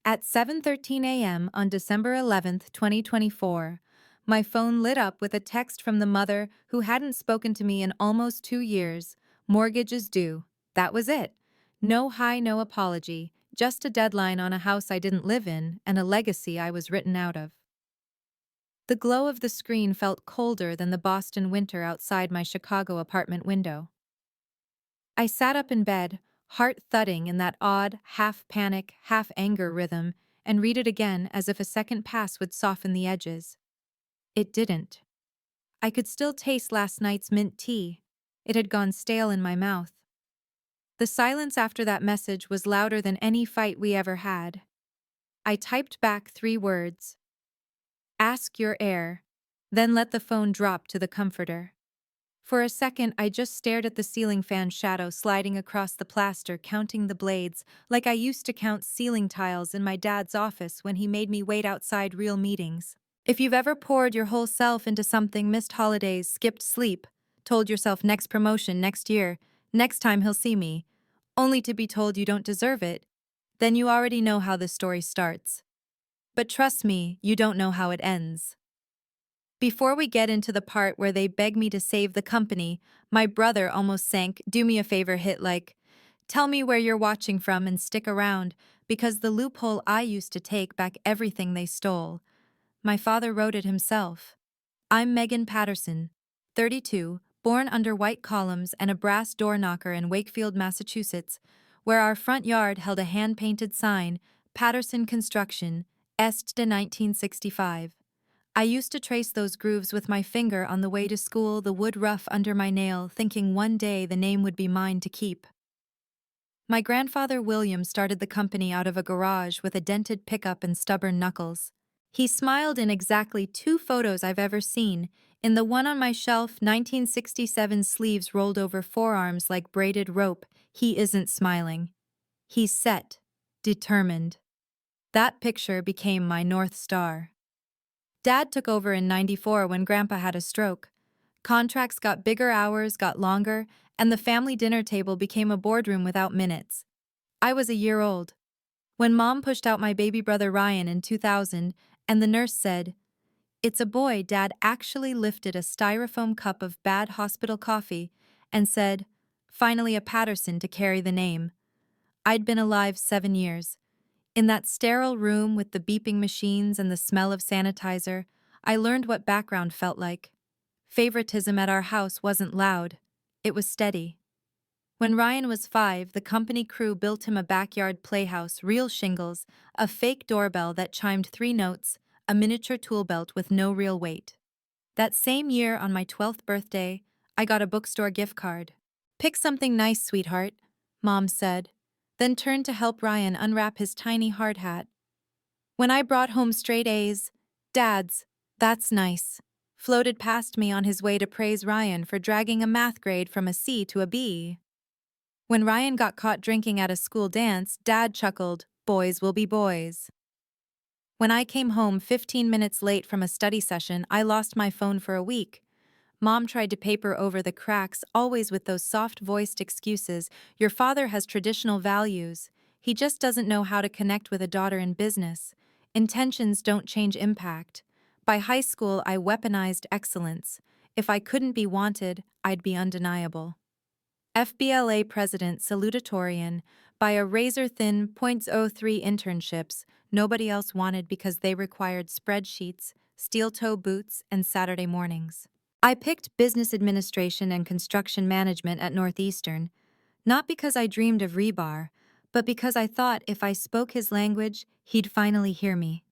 At 7:13 a.m. on December 11th, 2024, my phone lit up with a text from the mother who hadn't spoken to me in almost 2 years. Mortgage is due. That was it. No hi, no apology, just a deadline on a house I didn't live in and a legacy I was written out of. The glow of the screen felt colder than the Boston winter outside my Chicago apartment window. I sat up in bed, heart thudding in that odd, half-panic, half-anger rhythm, and read it again as if a second pass would soften the edges. It didn't. I could still taste last night's mint tea. It had gone stale in my mouth. The silence after that message was louder than any fight we ever had. I typed back 3 words. Ask your heir. Then let the phone drop to the comforter. For a second, I just stared at the ceiling fan shadow sliding across the plaster, counting the blades, like I used to count ceiling tiles in my dad's office when he made me wait outside real meetings. If you've ever poured your whole self into something, missed holidays, skipped sleep, told yourself next promotion, next year, next time he'll see me, only to be told you don't deserve it, then you already know how this story starts. But trust me, you don't know how it ends. Before we get into the part where they beg me to save the company, my brother almost sank, do me a favor hit like, tell me where you're watching from and stick around, because the loophole I used to take back everything they stole. My father wrote it himself. I'm Megan Patterson, 32, born under white columns and a brass door knocker in Wakefield, Massachusetts, where our front yard held a hand-painted sign, Patterson Construction, Est de 1965. I used to trace those grooves with my finger on the way to school, the wood rough under my nail, thinking one day the name would be mine to keep. My grandfather William started the company out of a garage with a dented pickup and stubborn knuckles. He smiled in exactly 2 photos I've ever seen. In the one on my shelf, 1967 sleeves rolled over forearms like braided rope, he isn't smiling. He's set, determined. That picture became my North Star. Dad took over in '94 when Grandpa had a stroke. Contracts got bigger, hours got longer, and the family dinner table became a boardroom without minutes. I was a year old when Mom pushed out my baby brother Ryan in 2000, and the nurse said, "It's a boy." Dad actually lifted a styrofoam cup of bad hospital coffee and said, "Finally a Patterson to carry the name." I'd been alive 7 years. In that sterile room with the beeping machines and the smell of sanitizer, I learned what background felt like. Favoritism at our house wasn't loud. It was steady. When Ryan was 5, the company crew built him a backyard playhouse, real shingles, a fake doorbell that chimed 3 notes, a miniature tool belt with no real weight. That same year, on my 12th birthday, I got a bookstore gift card. "Pick something nice, sweetheart," Mom said, then turned to help Ryan unwrap his tiny hard hat. When I brought home straight A's, Dad's, "That's nice," floated past me on his way to praise Ryan for dragging a math grade from a C to a B. When Ryan got caught drinking at a school dance, Dad chuckled, "Boys will be boys." When I came home 15 minutes late from a study session, I lost my phone for a week. Mom tried to paper over the cracks, always with those soft-voiced excuses. "Your father has traditional values. He just doesn't know how to connect with a daughter in business. Intentions don't change impact." By high school, I weaponized excellence. If I couldn't be wanted, I'd be undeniable. FBLA president salutatorian, by a razor-thin .03 internships nobody else wanted because they required spreadsheets, steel-toe boots, and Saturday mornings. I picked business administration and construction management at Northeastern, not because I dreamed of rebar, but because I thought if I spoke his language, he'd finally hear me.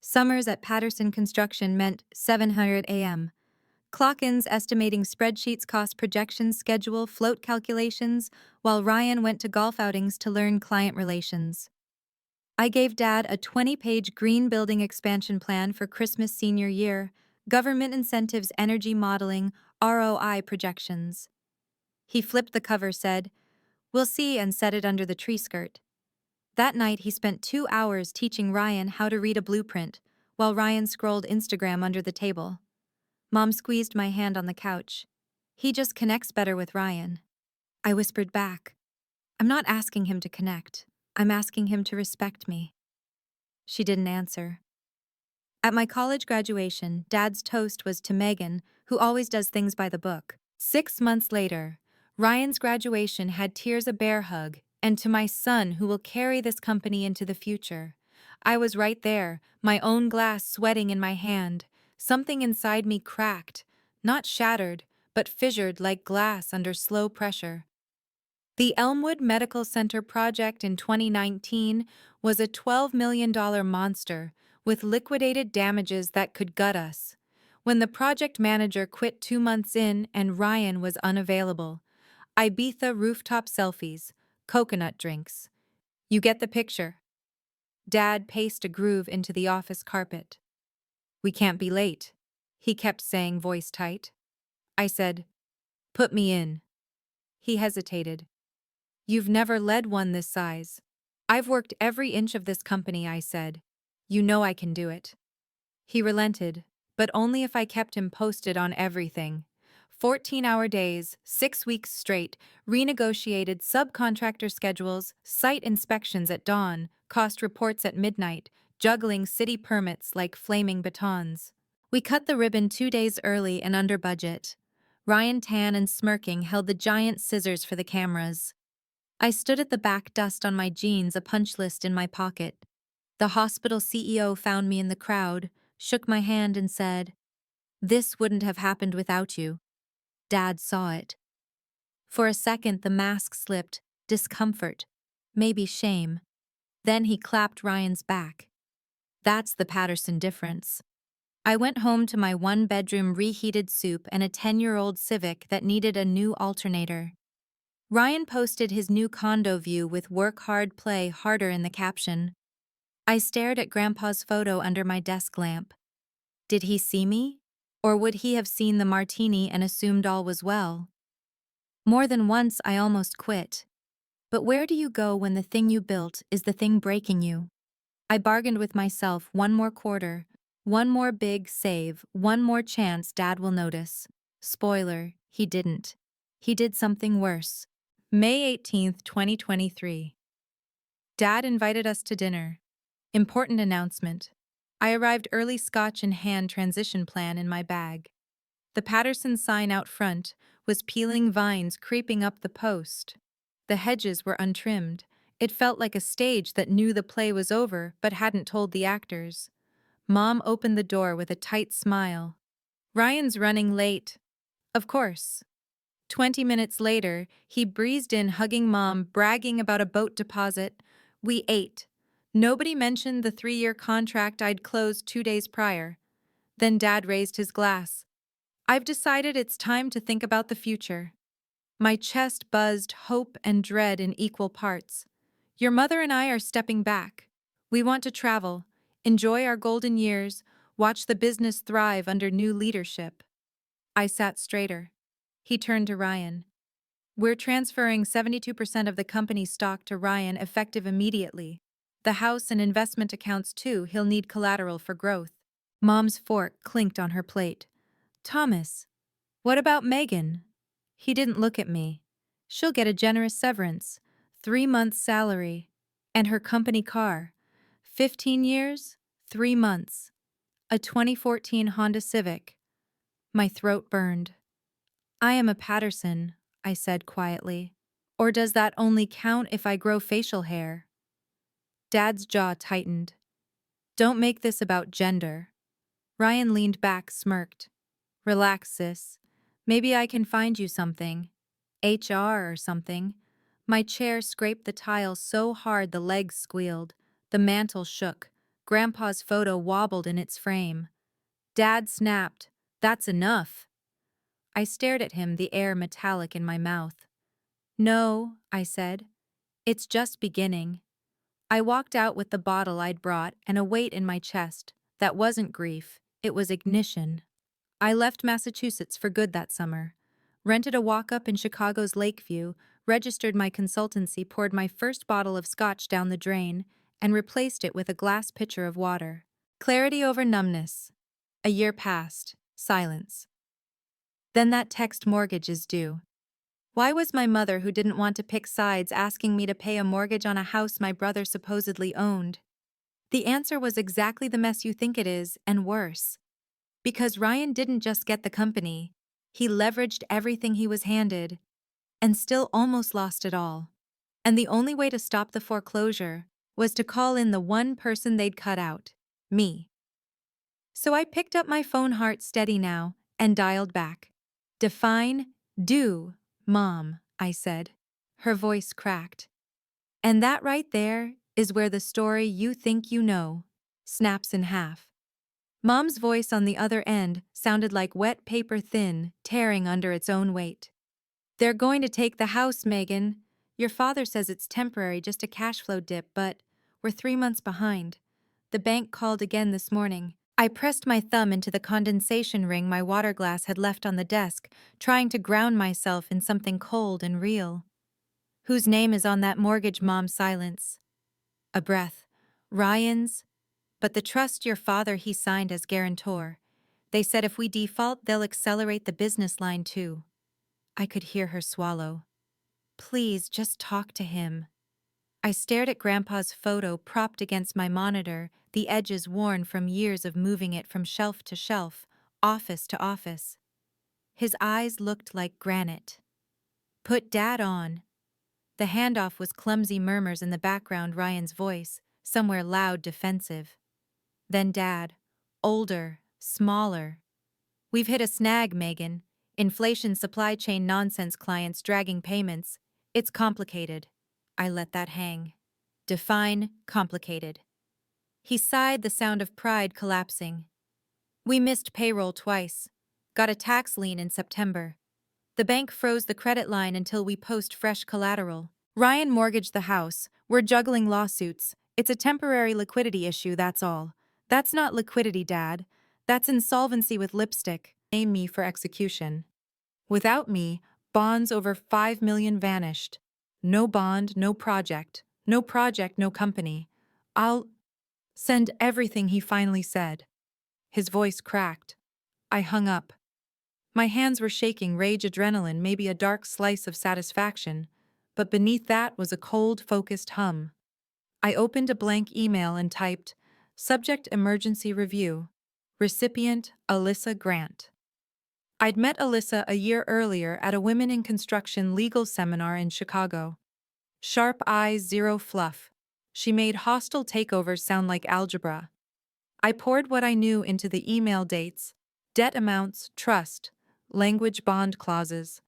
Summers at Patterson Construction meant 700 a.m. Clock-ins estimating spreadsheets, cost projections, schedule, float calculations, while Ryan went to golf outings to learn client relations. I gave Dad a 20-page green building expansion plan for Christmas senior year, government incentives, energy modeling, ROI projections. He flipped the cover, said, "We'll see," and set it under the tree skirt. That night he spent 2 hours teaching Ryan how to read a blueprint, while Ryan scrolled Instagram under the table. Mom squeezed my hand on the couch. "He just connects better with Ryan." I whispered back, "I'm not asking him to connect. I'm asking him to respect me." She didn't answer. At my college graduation, Dad's toast was to Megan, who always does things by the book. 6 months later, Ryan's graduation had tears a bear hug, and to my son who will carry this company into the future. I was right there, my own glass sweating in my hand. Something inside me cracked, not shattered, but fissured like glass under slow pressure. The Elmwood Medical Center project in 2019 was a $12 million monster with liquidated damages that could gut us. When the project manager quit 2 months in and Ryan was unavailable, Ibiza rooftop selfies, coconut drinks. You get the picture. Dad paced a groove into the office carpet. We can't be late, he kept saying, voice tight. I said, put me in. He hesitated. You've never led one this size. I've worked every inch of this company, I said. You know I can do it. He relented, but only if I kept him posted on everything. 14-hour days, 6 weeks straight, renegotiated subcontractor schedules, site inspections at dawn, cost reports at midnight, juggling city permits like flaming batons. We cut the ribbon 2 days early and under budget. Ryan, tan and smirking, held the giant scissors for the cameras. I stood at the back, dust on my jeans, a punch list in my pocket. The hospital CEO found me in the crowd, shook my hand and said, "This wouldn't have happened without you." Dad saw it. For a second the mask slipped, discomfort, maybe shame. Then he clapped Ryan's back. That's the Patterson difference. I went home to my one-bedroom reheated soup and a 10-year-old Civic that needed a new alternator. Ryan posted his new condo view with "Work hard, play harder" in the caption. I stared at Grandpa's photo under my desk lamp. Did he see me? Or would he have seen the martini and assumed all was well? More than once I almost quit. But where do you go when the thing you built is the thing breaking you? I bargained with myself, one more quarter, one more big save, one more chance Dad will notice. Spoiler, he didn't. He did something worse. May 18th, 2023. Dad invited us to dinner. Important announcement. I arrived early, scotch in hand, transition plan in my bag. The Patterson sign out front was peeling, vines creeping up the post. The hedges were untrimmed. It felt like a stage that knew the play was over but hadn't told the actors. Mom opened the door with a tight smile. Ryan's running late. Of course. 20 minutes later, he breezed in, hugging Mom, bragging about a boat deposit. We ate. Nobody mentioned the 3-year contract I'd closed 2 days prior. Then Dad raised his glass. I've decided it's time to think about the future. My chest buzzed, hope and dread in equal parts. Your mother and I are stepping back. We want to travel, enjoy our golden years, watch the business thrive under new leadership. I sat straighter. He turned to Ryan. We're transferring 72% of the company's stock to Ryan, effective immediately. The house and investment accounts too. He'll need collateral for growth. Mom's fork clinked on her plate. Thomas, what about Megan? He didn't look at me. She'll get a generous severance, 3 months' salary, and her company car. 15 years, 3 months. A 2014 Honda Civic. My throat burned. I am a Patterson, I said quietly. Or does that only count if I grow facial hair? Dad's jaw tightened. Don't make this about gender. Ryan leaned back, smirked. Relax, sis. Maybe I can find you something. HR or something. My chair scraped the tile so hard the legs squealed. The mantel shook. Grandpa's photo wobbled in its frame. Dad snapped. That's enough. I stared at him, the air metallic in my mouth. No, I said. It's just beginning. I walked out with the bottle I'd brought and a weight in my chest. That wasn't grief, it was ignition. I left Massachusetts for good that summer. Rented a walk-up in Chicago's Lakeview, registered my consultancy, poured my first bottle of scotch down the drain, and replaced it with a glass pitcher of water. Clarity over numbness. A year passed. Silence. Then that text, mortgage is due. Why was my mother, who didn't want to pick sides, asking me to pay a mortgage on a house my brother supposedly owned? The answer was exactly the mess you think it is, and worse. Because Ryan didn't just get the company, he leveraged everything he was handed, and still almost lost it all. And the only way to stop the foreclosure was to call in the one person they'd cut out, me. So I picked up my phone, heart steady now, and dialed back. Define, do, Mom, I said. Her voice cracked. And that right there is where the story you think you know snaps in half. Mom's voice on the other end sounded like wet paper thin, tearing under its own weight. They're going to take the house, Megan. Your father says it's temporary, just a cash flow dip, but we're 3 months behind. The bank called again this morning. I pressed my thumb into the condensation ring my water glass had left on the desk, trying to ground myself in something cold and real. Whose name is on that mortgage? Mom? Silence. A breath. Ryan's. But the trust your father he signed as guarantor. They said if we default, they'll accelerate the business line too. I could hear her swallow. Please, just talk to him. I stared at Grandpa's photo propped against my monitor, the edges worn from years of moving it from shelf to shelf, office to office. His eyes looked like granite. Put Dad on. The handoff was clumsy murmurs in the background, Ryan's voice, somewhere loud, defensive. Then Dad, older, smaller. We've hit a snag, Megan. Inflation, supply chain nonsense, clients dragging payments. It's complicated. I let that hang. Define complicated. He sighed, the sound of pride collapsing. We missed payroll twice. Got a tax lien in September. The bank froze the credit line until we post fresh collateral. Ryan mortgaged the house. We're juggling lawsuits. It's a temporary liquidity issue, that's all. That's not liquidity, Dad. That's insolvency with lipstick. Name me for execution. Without me, bonds over 5 million vanished. No bond, no project. No project, no company. I'll send everything, he finally said. His voice cracked. I hung up. My hands were shaking, rage, adrenaline, maybe a dark slice of satisfaction, but beneath that was a cold, focused hum. I opened a blank email and typed, Subject Emergency Review. Recipient Alyssa Grant. I'd met Alyssa a year earlier at a Women in Construction legal seminar in Chicago. Sharp eyes, zero fluff. She made hostile takeovers sound like algebra. I poured what I knew into the email: dates, debt amounts, trust, language, bond clauses.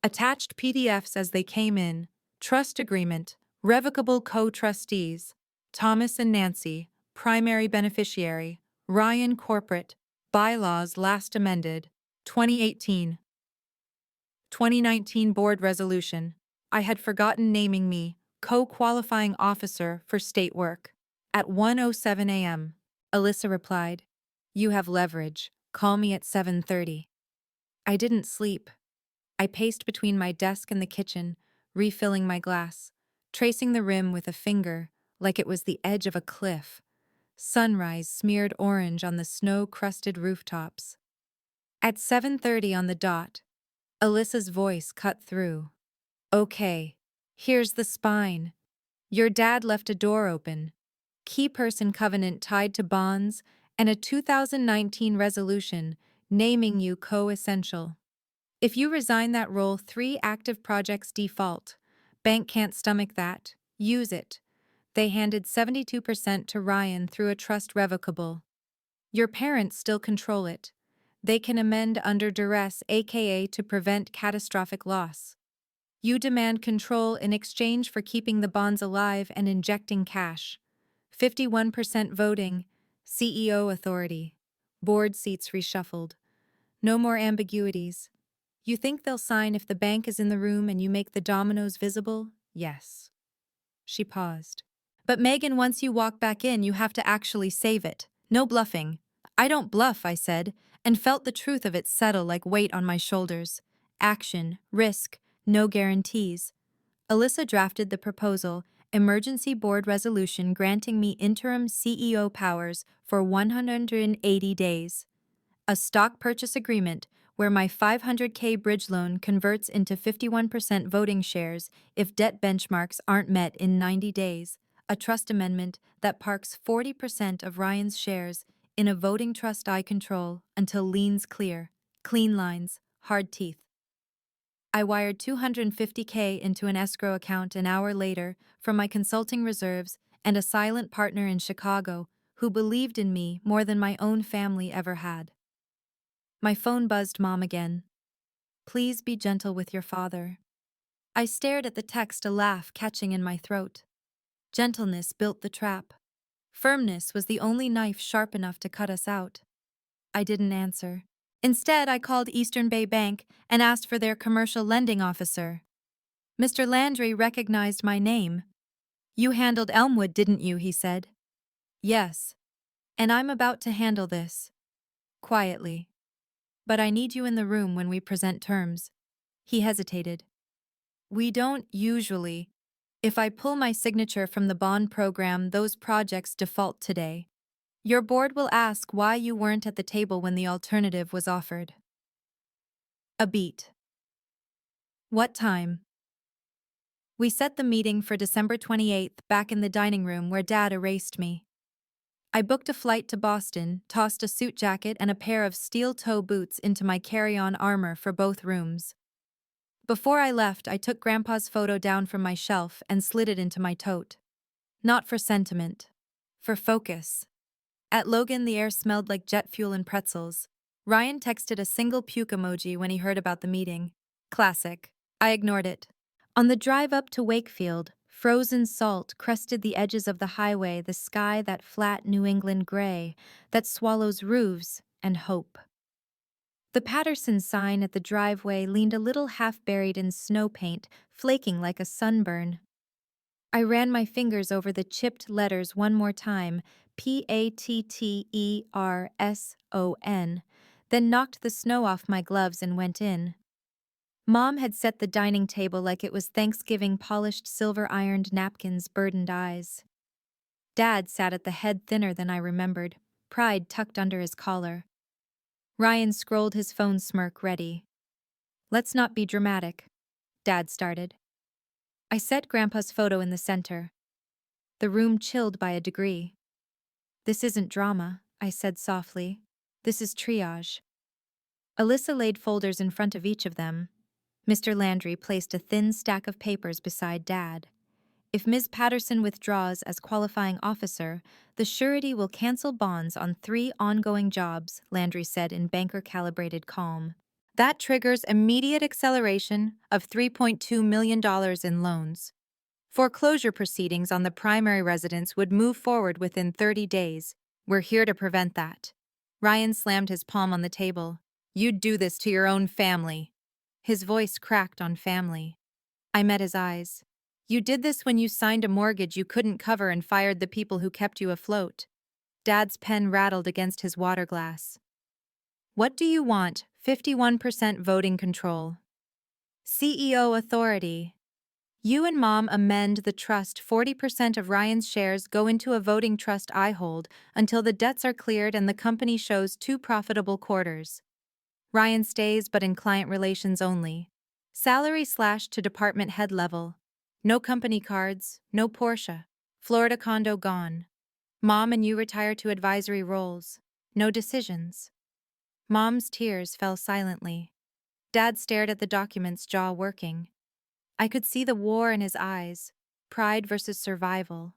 Attached PDFs as they came in, trust agreement, revocable co-trustees, Thomas and Nancy, primary beneficiary, Ryan corporate, bylaws last amended, 2018. 2019 board resolution. I had forgotten naming me co-qualifying officer for state work. At 1:07 a.m., Alyssa replied, You have leverage. Call me at 7:30. I didn't sleep. I paced between my desk and the kitchen, refilling my glass, tracing the rim with a finger like it was the edge of a cliff. Sunrise smeared orange on the snow-crusted rooftops. At 7:30 on the dot, Alyssa's voice cut through. Okay, here's the spine. Your dad left a door open. Key person covenant tied to bonds and a 2019 resolution naming you co-essential. If you resign that role, 3 active projects default. Bank can't stomach that. Use it. They handed 72% to Ryan through a trust revocable. Your parents still control it. They can amend under duress, aka to prevent catastrophic loss. You demand control in exchange for keeping the bonds alive and injecting cash. 51% voting, CEO authority. Board seats reshuffled. No more ambiguities. You think they'll sign if the bank is in the room and you make the dominoes visible? Yes. She paused. But Megan, once you walk back in, you have to actually save it. No bluffing. I don't bluff, I said, and felt the truth of it settle like weight on my shoulders. Action, risk, no guarantees. Alyssa drafted the proposal, emergency board resolution granting me interim CEO powers for 180 days. A stock purchase agreement where my $500K bridge loan converts into 51% voting shares if debt benchmarks aren't met in 90 days. a trust amendment that parks 40% of Ryan's shares in a voting trust I control until liens clear, clean lines, hard teeth. I wired $250K into an escrow account an hour later from my consulting reserves and a silent partner in Chicago who believed in me more than my own family ever had. My phone buzzed Mom again. Please be gentle with your father. I stared at the text, a laugh catching in my throat. Gentleness built the trap. Firmness was the only knife sharp enough to cut us out. I didn't answer. Instead, I called Eastern Bay Bank and asked for their commercial lending officer. Mr. Landry recognized my name. You handled Elmwood, didn't you? He said. Yes. And I'm about to handle this. Quietly. But I need you in the room when we present terms. He hesitated. We don't usually. If I pull my signature from the bond program, those projects default today. Your board will ask why you weren't at the table when the alternative was offered. A beat. What time? We set the meeting for December 28th back in the dining room where Dad erased me. I booked a flight to Boston, tossed a suit jacket and a pair of steel-toe boots into my carry-on armor for both rooms. Before I left, I took Grandpa's photo down from my shelf and slid it into my tote. Not for sentiment. For focus. At Logan, the air smelled like jet fuel and pretzels. Ryan texted a single puke emoji when he heard about the meeting. Classic. I ignored it. On the drive up to Wakefield, frozen salt crested the edges of the highway, the sky that flat New England gray that swallows roofs and hope. The Patterson sign at the driveway leaned a little half-buried in snow paint, flaking like a sunburn. I ran my fingers over the chipped letters one more time, Patterson, then knocked the snow off my gloves and went in. Mom had set the dining table like it was Thanksgiving, polished silver-ironed napkins, burdened eyes. Dad sat at the head thinner than I remembered, pride tucked under his collar. Ryan scrolled his phone, smirk ready. Let's not be dramatic, Dad started. I set Grandpa's photo in the center. The room chilled by a degree. This isn't drama, I said softly. This is triage. Alyssa laid folders in front of each of them. Mr. Landry placed a thin stack of papers beside Dad. If Ms. Patterson withdraws as qualifying officer, the surety will cancel bonds on 3 ongoing jobs, Landry said in banker-calibrated calm. That triggers immediate acceleration of $3.2 million in loans. Foreclosure proceedings on the primary residence would move forward within 30 days. We're here to prevent that. Ryan slammed his palm on the table. You'd do this to your own family. His voice cracked on family. I met his eyes. You did this when you signed a mortgage you couldn't cover and fired the people who kept you afloat. Dad's pen rattled against his water glass. What do you want? 51% voting control. CEO authority. You and Mom amend the trust. 40% of Ryan's shares go into a voting trust I hold until the debts are cleared and the company shows 2 profitable quarters. Ryan stays, but in client relations only. Salary slashed to department head level. No company cards, no Porsche. Florida condo gone. Mom and you retire to advisory roles. No decisions. Mom's tears fell silently. Dad stared at the documents, jaw working. I could see the war in his eyes. Pride versus survival.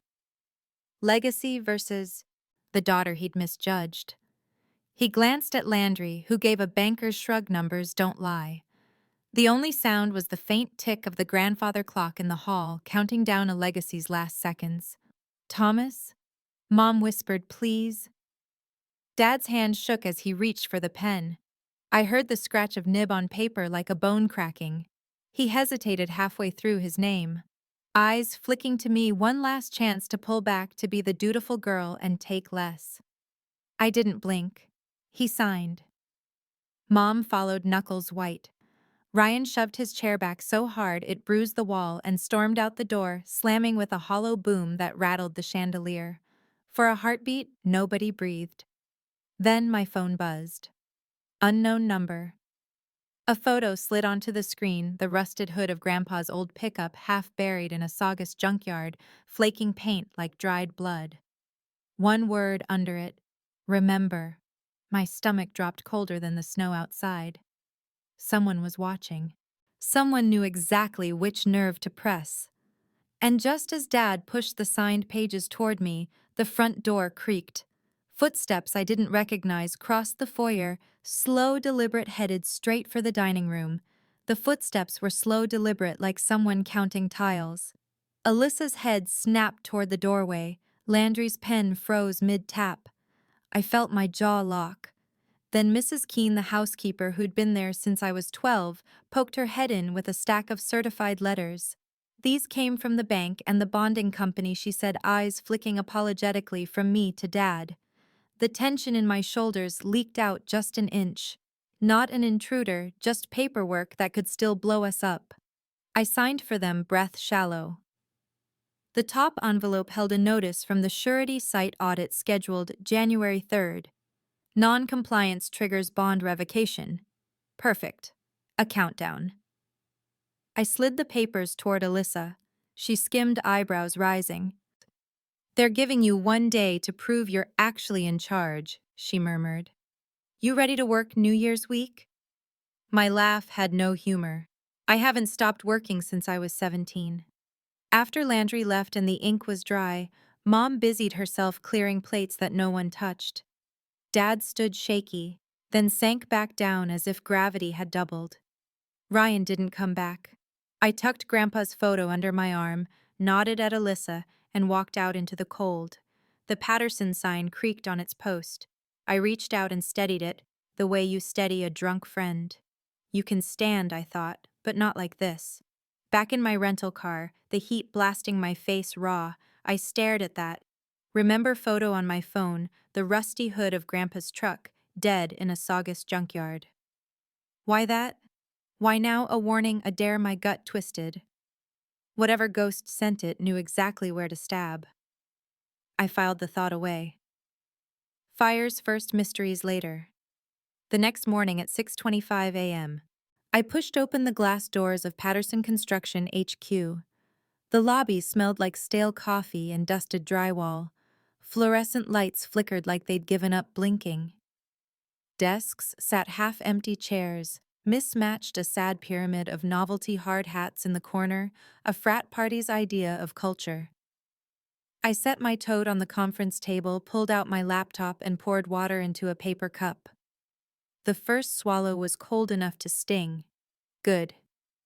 Legacy versus the daughter he'd misjudged. He glanced at Landry, who gave a banker's shrug. Numbers don't lie. The only sound was the faint tick of the grandfather clock in the hall, counting down a legacy's last seconds. Thomas? Mom whispered, please. Dad's hand shook as he reached for the pen. I heard the scratch of nib on paper like a bone cracking. He hesitated halfway through his name. Eyes flicking to me, one last chance to pull back, to be the dutiful girl and take less. I didn't blink. He signed. Mom followed, knuckles white. Ryan shoved his chair back so hard it bruised the wall and stormed out the door, slamming with a hollow boom that rattled the chandelier. For a heartbeat, nobody breathed. Then my phone buzzed. Unknown number. A photo slid onto the screen, the rusted hood of Grandpa's old pickup half buried in a sawdust junkyard, flaking paint like dried blood. One word under it: remember. My stomach dropped colder than the snow outside. Someone was watching. Someone knew exactly which nerve to press. And just as Dad pushed the signed pages toward me, the front door creaked. Footsteps I didn't recognize crossed the foyer, slow, deliberate, headed straight for the dining room. The footsteps were slow, deliberate, like someone counting tiles. Alyssa's head snapped toward the doorway. Landry's pen froze mid-tap. I felt my jaw lock. Then Mrs. Keene, the housekeeper who'd been there since I was 12, poked her head in with a stack of certified letters. These came from the bank and the bonding company, she said, eyes flicking apologetically from me to Dad. The tension in my shoulders leaked out just an inch. Not an intruder, just paperwork that could still blow us up. I signed for them, breath shallow. The top envelope held a notice from the surety site audit scheduled January 3rd. Non-compliance triggers bond revocation. Perfect. A countdown. I slid the papers toward Alyssa. She skimmed, eyebrows rising. "They're giving you 1 day to prove you're actually in charge," she murmured. "You ready to work New Year's week?" My laugh had no humor. I haven't stopped working since I was 17. After Landry left and the ink was dry, Mom busied herself clearing plates that no one touched. Dad stood shaky, then sank back down as if gravity had doubled. Ryan didn't come back. I tucked Grandpa's photo under my arm, nodded at Alyssa, and walked out into the cold. The Patterson sign creaked on its post. I reached out and steadied it, the way you steady a drunk friend. You can stand, I thought, but not like this. Back in my rental car, the heat blasting my face raw, I stared at that remember photo on my phone, the rusty hood of Grandpa's truck, dead in a sawdust junkyard. Why that? Why now? A warning, a dare. My gut twisted. Whatever ghost sent it knew exactly where to stab. I filed the thought away. Fires first, mysteries later. The next morning at 6:25 a.m., I pushed open the glass doors of Patterson Construction HQ. The lobby smelled like stale coffee and dusted drywall. Fluorescent lights flickered like they'd given up blinking. Desks sat half-empty chairs, mismatched, a sad pyramid of novelty hard hats in the corner, a frat party's idea of culture. I set my toad on the conference table, pulled out my laptop, and poured water into a paper cup. The first swallow was cold enough to sting. Good.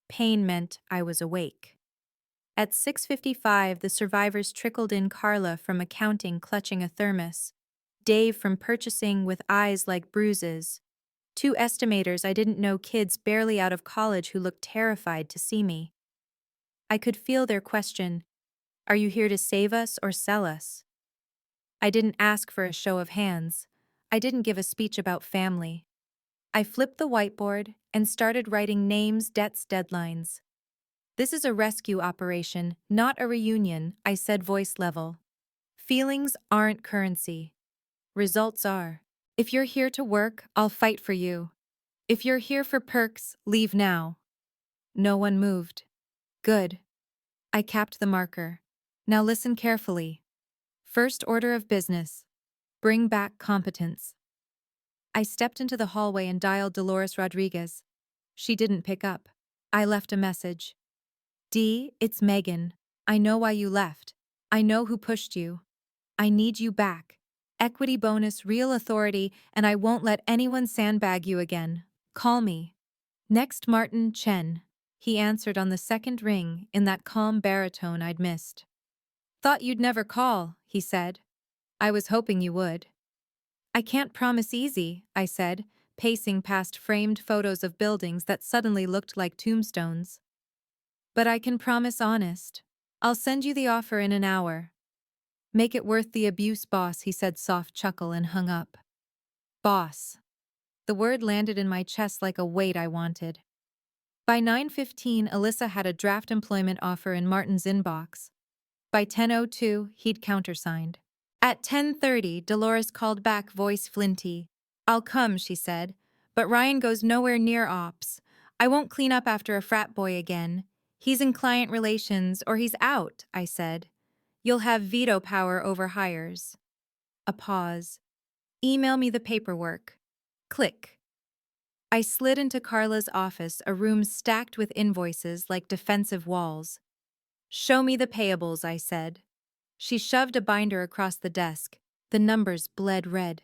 Pain meant I was awake. At 6:55, the survivors trickled in: Carla from accounting clutching a thermos, Dave from purchasing with eyes like bruises, 2 estimators I didn't know, kids barely out of college who looked terrified to see me. I could feel their question, "Are you here to save us or sell us?" I didn't ask for a show of hands. I didn't give a speech about family. I flipped the whiteboard and started writing names, debts, deadlines. "This is a rescue operation, not a reunion," I said, voice level. "Feelings aren't currency. Results are. If you're here to work, I'll fight for you. If you're here for perks, leave now." No one moved. Good. I capped the marker. Now listen carefully. First order of business: bring back competence. I stepped into the hallway and dialed Dolores Rodriguez. She didn't pick up. I left a message. "D, it's Megan. I know why you left. I know who pushed you. I need you back. Equity bonus, real authority, and I won't let anyone sandbag you again. Call me." Next, Martin Chen. He answered on the second ring in that calm baritone I'd missed. "Thought you'd never call," he said. "I was hoping you would." "I can't promise easy," I said, pacing past framed photos of buildings that suddenly looked like tombstones. "But I can promise honest. I'll send you the offer in an hour." "Make it worth the abuse, boss," he said, soft chuckle, and hung up. Boss. The word landed in my chest like a weight I wanted. By 9:15, Alyssa had a draft employment offer in Martin's inbox. By 10:02, he'd countersigned. At 10:30, Dolores called back, voice flinty. "I'll come," she said, "but Ryan goes nowhere near ops. I won't clean up after a frat boy again. He's in client relations or he's out, I said. You'll have veto power over hires. A pause. Email me the paperwork. Click. I slid into Carla's office, a room stacked with invoices like defensive walls. Show me the payables, I said. She shoved a binder across the desk. The numbers bled red.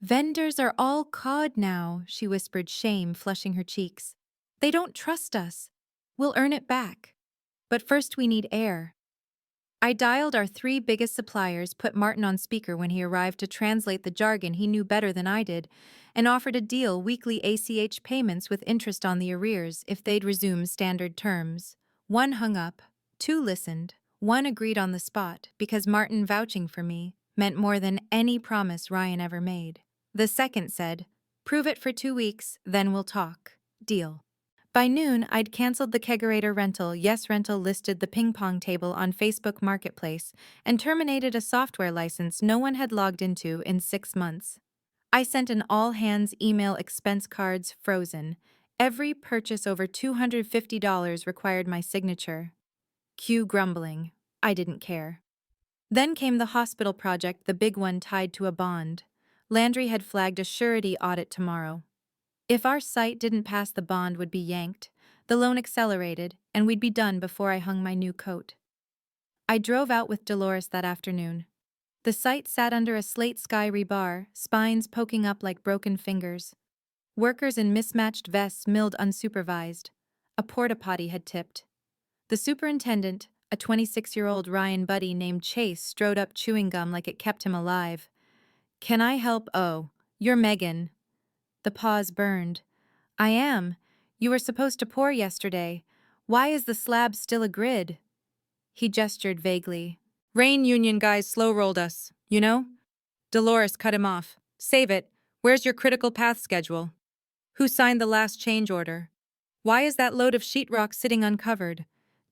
Vendors are all cod now, she whispered, shame flushing her cheeks. They don't trust us. We'll earn it back. But first we need air. I dialed our 3 biggest suppliers, put Martin on speaker when he arrived to translate the jargon he knew better than I did, and offered a deal: weekly ACH payments with interest on the arrears if they'd resume standard terms. 1 hung up, 2 listened, 1 agreed on the spot because Martin vouching for me meant more than any promise Ryan ever made. The second said, prove it for 2 weeks, then we'll talk. Deal. By noon, I'd canceled the kegerator rental. Yes Rental listed the ping pong table on Facebook Marketplace and terminated a software license no one had logged into in 6 months. I sent an all-hands email, expense cards frozen. Every purchase over $250 required my signature. Cue grumbling. I didn't care. Then came the hospital project, the big one tied to a bond. Landry had flagged a surety audit tomorrow. If our site didn't pass, the bond would be yanked, the loan accelerated, and we'd be done before I hung my new coat. I drove out with Dolores that afternoon. The site sat under a slate sky rebar, spines poking up like broken fingers. Workers in mismatched vests milled unsupervised. A porta-potty had tipped. The superintendent, a 26-year-old Ryan buddy named Chase, strode up chewing gum like it kept him alive. Can I help? Oh, you're Megan. The pause burned. I am. You were supposed to pour yesterday. Why is the slab still a grid? He gestured vaguely. Rain union guys slow-rolled us, you know? Dolores cut him off. Save it. Where's your critical path schedule? Who signed the last change order? Why is that load of sheetrock sitting uncovered?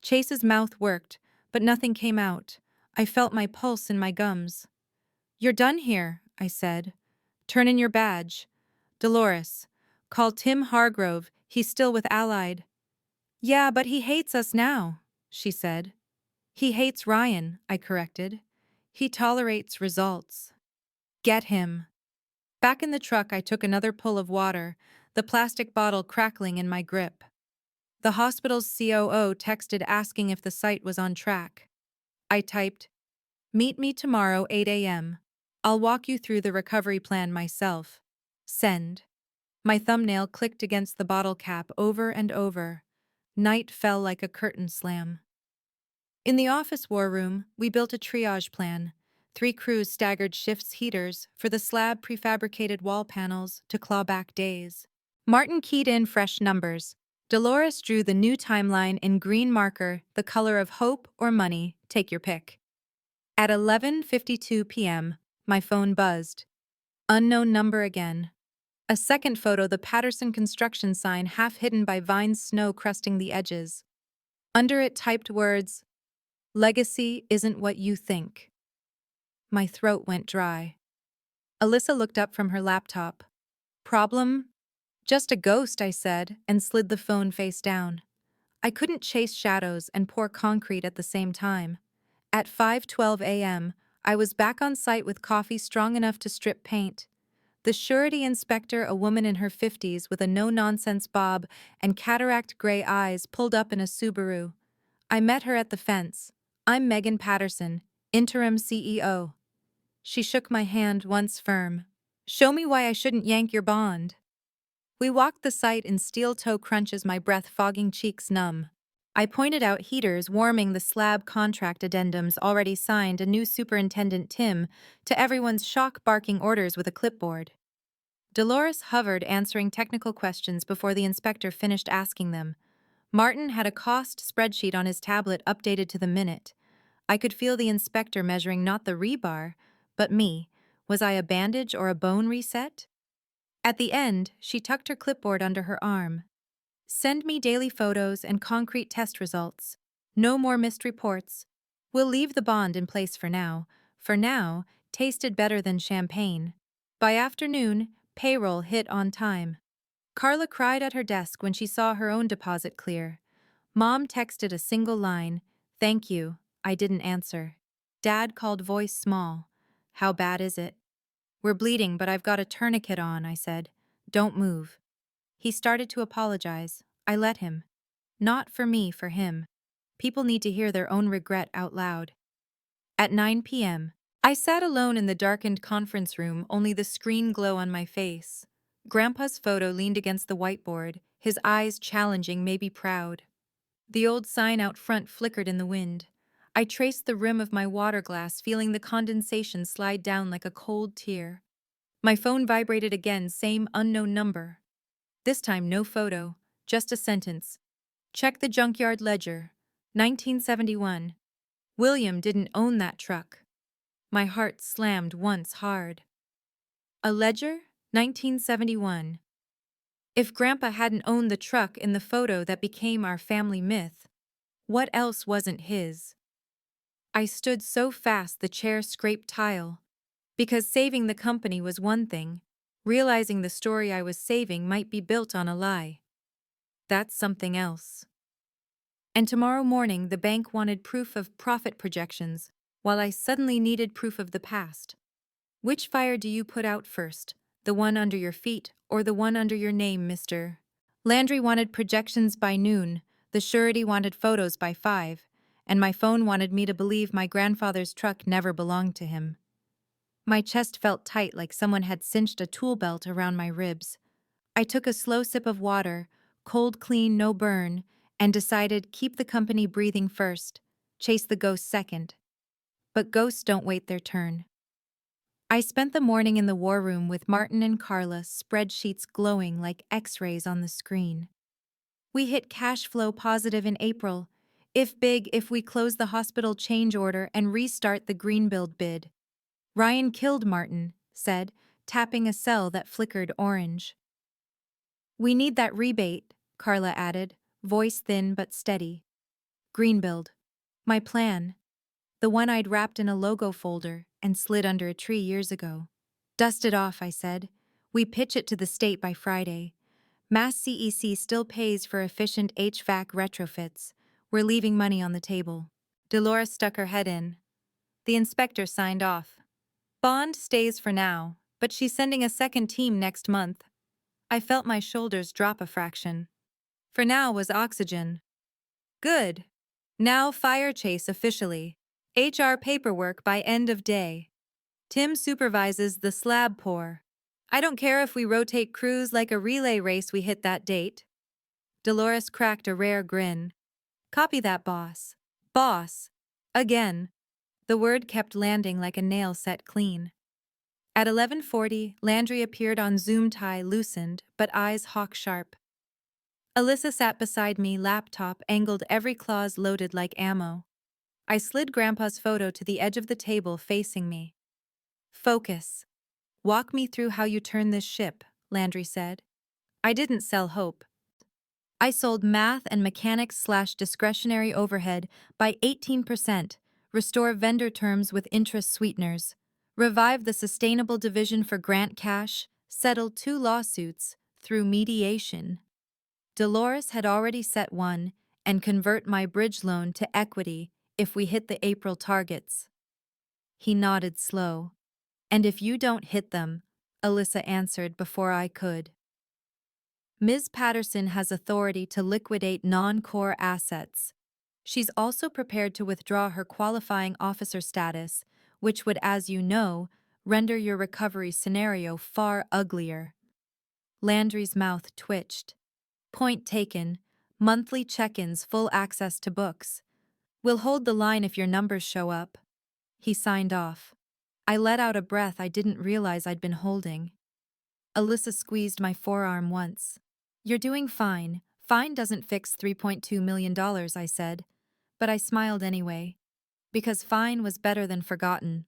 Chase's mouth worked, but nothing came out. I felt my pulse in my gums. You're done here, I said. Turn in your badge. Dolores. Call Tim Hargrove, he's still with Allied. Yeah, but he hates us now, she said. He hates Ryan, I corrected. He tolerates results. Get him. Back in the truck, I took another pull of water, the plastic bottle crackling in my grip. The hospital's COO texted asking if the site was on track. I typed, meet me tomorrow 8 a.m. I'll walk you through the recovery plan myself. Send. My thumbnail clicked against the bottle cap over and over. Night fell like a curtain slam. In the office war room, we built a triage plan. 3 crews staggered shifts, heaters for the slab, prefabricated wall panels to claw back days. Martin keyed in fresh numbers. Dolores drew the new timeline in green marker, the color of hope or money, take your pick. At 11:52 p.m., my phone buzzed. Unknown number again. A second photo, the Patterson construction sign half hidden by vines, snow crusting the edges. Under it typed words, legacy isn't what you think. My throat went dry. Alyssa looked up from her laptop. Problem? Just a ghost, I said, and slid the phone face down. I couldn't chase shadows and pour concrete at the same time. At 5:12 a.m., I was back on site with coffee strong enough to strip paint. The surety inspector, a woman in her 50s with a no-nonsense bob and cataract-gray eyes, pulled up in a Subaru. I met her at the fence. I'm Megan Patterson, interim CEO. She shook my hand once firm. Show me why I shouldn't yank your bond. We walked the site in steel-toe crunches, my breath fogging, cheeks numb. I pointed out heaters warming the slab, contract addendums already signed, a new superintendent, Tim, to everyone's shock, barking orders with a clipboard. Dolores hovered, answering technical questions before the inspector finished asking them. Martin had a cost spreadsheet on his tablet updated to the minute. I could feel the inspector measuring not the rebar, but me. Was I a bandage or a bone reset? At the end, she tucked her clipboard under her arm. Send me daily photos and concrete test results. No more missed reports. We'll leave the bond in place for now. For now, tasted better than champagne. By afternoon, payroll hit on time. Carla cried at her desk when she saw her own deposit clear. Mom texted a single line, "Thank you." I didn't answer. Dad called, voice small. "How bad is it?" "We're bleeding, but I've got a tourniquet on," I said. "Don't move." He started to apologize. I let him. Not for me, for him. People need to hear their own regret out loud. At 9 p.m., I sat alone in the darkened conference room, only the screen glow on my face. Grandpa's photo leaned against the whiteboard, his eyes challenging, maybe proud. The old sign out front flickered in the wind. I traced the rim of my water glass, feeling the condensation slide down like a cold tear. My phone vibrated again, same unknown number. This time no photo, just a sentence. "Check the junkyard ledger. 1971. William didn't own that truck." My heart slammed once hard. A ledger? 1971. If Grandpa hadn't owned the truck in the photo that became our family myth, what else wasn't his? I stood so fast the chair scraped tile. Because saving the company was one thing, realizing the story I was saving might be built on a lie. That's something else. And tomorrow morning the bank wanted proof of profit projections, while I suddenly needed proof of the past. Which fire do you put out first? The one under your feet or the one under your name, Mr. Landry wanted projections by noon, the surety wanted photos by 5, and my phone wanted me to believe my grandfather's truck never belonged to him. My chest felt tight, like someone had cinched a tool belt around my ribs. I took a slow sip of water, cold, clean, no burn, and decided keep the company breathing first, chase the ghosts second. But ghosts don't wait their turn. I spent the morning in the war room with Martin and Carla, spreadsheets glowing like X-rays on the screen. We hit cash flow positive in April. If big, if we close the hospital change order and restart the greenbuild bid. "Ryan killed Martin," said, tapping a cell that flickered orange. "We need that rebate," Carla added, voice thin but steady. "Greenbuild. My plan. The one I'd wrapped in a logo folder and slid under a tree years ago." "Dust it off," I said. "We pitch it to the state by Friday. Mass CEC still pays for efficient HVAC retrofits. We're leaving money on the table." Dolores stuck her head in. The inspector signed off. "Bond stays for now, but she's sending a second team next month." I felt my shoulders drop a fraction. "For now" was oxygen. "Good. Now fire chase officially. HR paperwork by end of day. Tim supervises the slab pour. I don't care if we rotate crews like a relay race, we hit that date." Dolores cracked a rare grin. "Copy that, boss." "Boss." Again. The word kept landing like a nail set clean. At 11:40, Landry appeared on Zoom, tie loosened, but eyes hawk-sharp. Alyssa sat beside me, laptop angled, every clause loaded like ammo. I slid Grandpa's photo to the edge of the table facing me. "Focus. Walk me through how you turn this ship," Landry said. "I didn't sell hope. I sold math and mechanics/discretionary overhead by 18%, restore vendor terms with interest sweeteners, revive the sustainable division for grant cash, settle 2 lawsuits through mediation." Dolores had already set one, and convert my bridge loan to equity if we hit the April targets. He nodded slow. "And if you don't hit them," Alyssa answered before I could. "Ms. Patterson has authority to liquidate non-core assets. She's also prepared to withdraw her qualifying officer status, which would, as you know, render your recovery scenario far uglier." Landry's mouth twitched. "Point taken. Monthly check-ins, full access to books. We'll hold the line if your numbers show up." He signed off. I let out a breath I didn't realize I'd been holding. Alyssa squeezed my forearm once. "You're doing fine. Fine doesn't fix $3.2 million, I said. But I smiled anyway. Because fine was better than forgotten.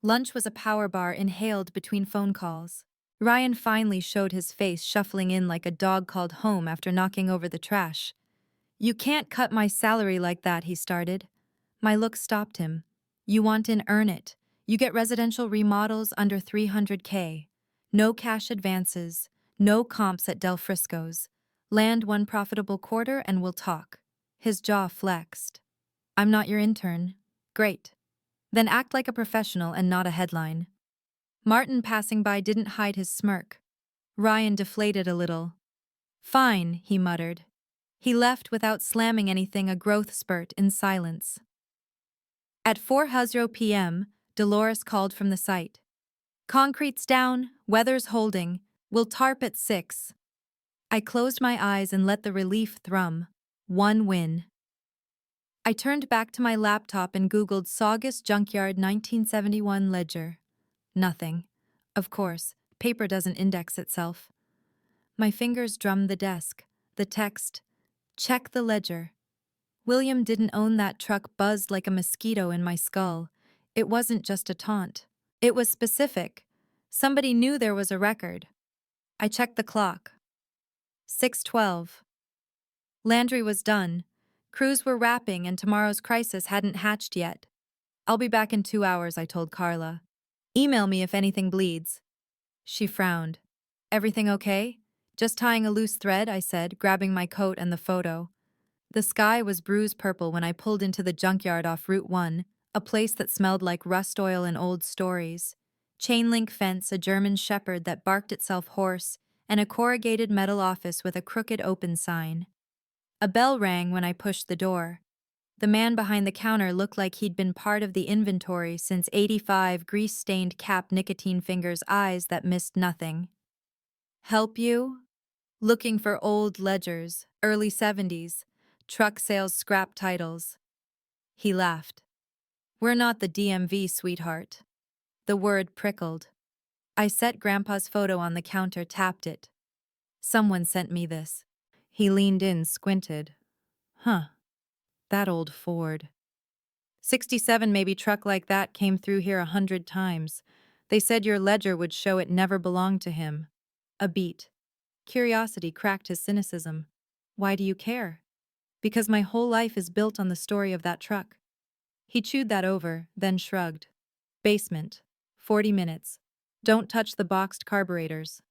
Lunch was a power bar inhaled between phone calls. Ryan finally showed his face, shuffling in like a dog called home after knocking over the trash. "You can't cut my salary like that," he started. My look stopped him. "You want in, earn it. You get residential remodels under $300K. No cash advances. No comps at Del Frisco's. Land one profitable quarter and we'll talk. His jaw flexed. I'm not your intern. Great. Then act like a professional and not a headline. Martin passing by didn't hide his smirk. Ryan deflated a little. Fine, he muttered. He left without slamming anything, a growth spurt in silence. At 4:00 p.m., Dolores called from the site. Concrete's down, weather's holding, we'll tarp at 6. I closed my eyes and let the relief thrum. One win. I turned back to my laptop and Googled Saugus Junkyard 1971 ledger. Nothing. Of course, paper doesn't index itself. My fingers drummed the desk. The text, check the ledger. William didn't own that truck buzzed like a mosquito in my skull. It wasn't just a taunt. It was specific. Somebody knew there was a record. I checked the clock. 6:12. Landry was done. Crews were wrapping and tomorrow's crisis hadn't hatched yet. I'll be back in 2 hours, I told Carla. Email me if anything bleeds. She frowned. Everything okay? Just tying a loose thread, I said, grabbing my coat and the photo. The sky was bruise purple when I pulled into the junkyard off Route 1, a place that smelled like rust oil and old stories. Chain-link fence, a German shepherd that barked itself hoarse, and a corrugated metal office with a crooked open sign. A bell rang when I pushed the door. The man behind the counter looked like he'd been part of the inventory since '85, grease-stained cap, nicotine fingers, eyes that missed nothing. Help you? Looking for old ledgers, early '70s, truck sales scrap titles. He laughed. We're not the DMV, sweetheart. The word prickled. I set Grandpa's photo on the counter, tapped it. Someone sent me this. He leaned in, squinted. Huh. That old Ford. '67 maybe truck like that came through here 100 times. They said your ledger would show it never belonged to him. A beat. Curiosity cracked his cynicism. Why do you care? Because my whole life is built on the story of that truck. He chewed that over, then shrugged. Basement. 40 minutes. Don't touch the boxed carburetors.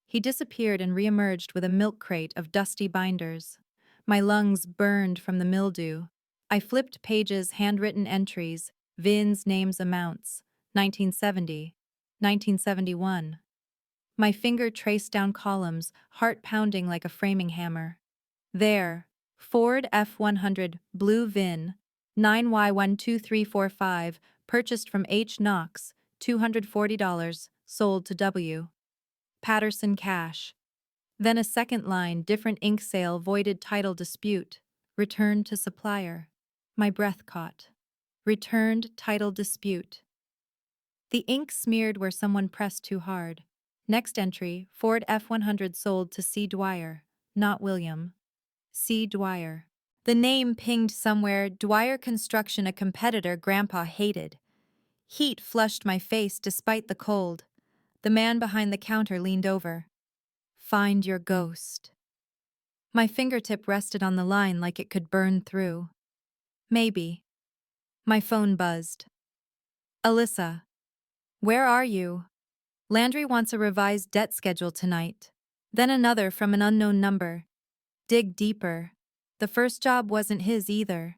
He disappeared and reemerged with a milk crate of dusty binders. My lungs burned from the mildew. I flipped pages, handwritten entries, VINs, names, amounts. 1970. 1971. My finger traced down columns, heart pounding like a framing hammer. There. Ford F100, blue VIN, 9Y12345, purchased from H. Knox, $240, sold to W. Patterson cash. Then a second line, different ink sale, voided title dispute. Returned to supplier. My breath caught. Returned title dispute. The ink smeared where someone pressed too hard. Next entry, Ford F100 sold to C. Dwyer, not William. C. Dwyer. The name pinged somewhere, Dwyer Construction, a competitor Grandpa hated. Heat flushed my face despite the cold. The man behind the counter leaned over. Find your ghost. My fingertip rested on the line like it could burn through. Maybe. My phone buzzed. Alyssa. Where are you? Landry wants a revised debt schedule tonight. Then another from an unknown number. Dig deeper. The first job wasn't his either.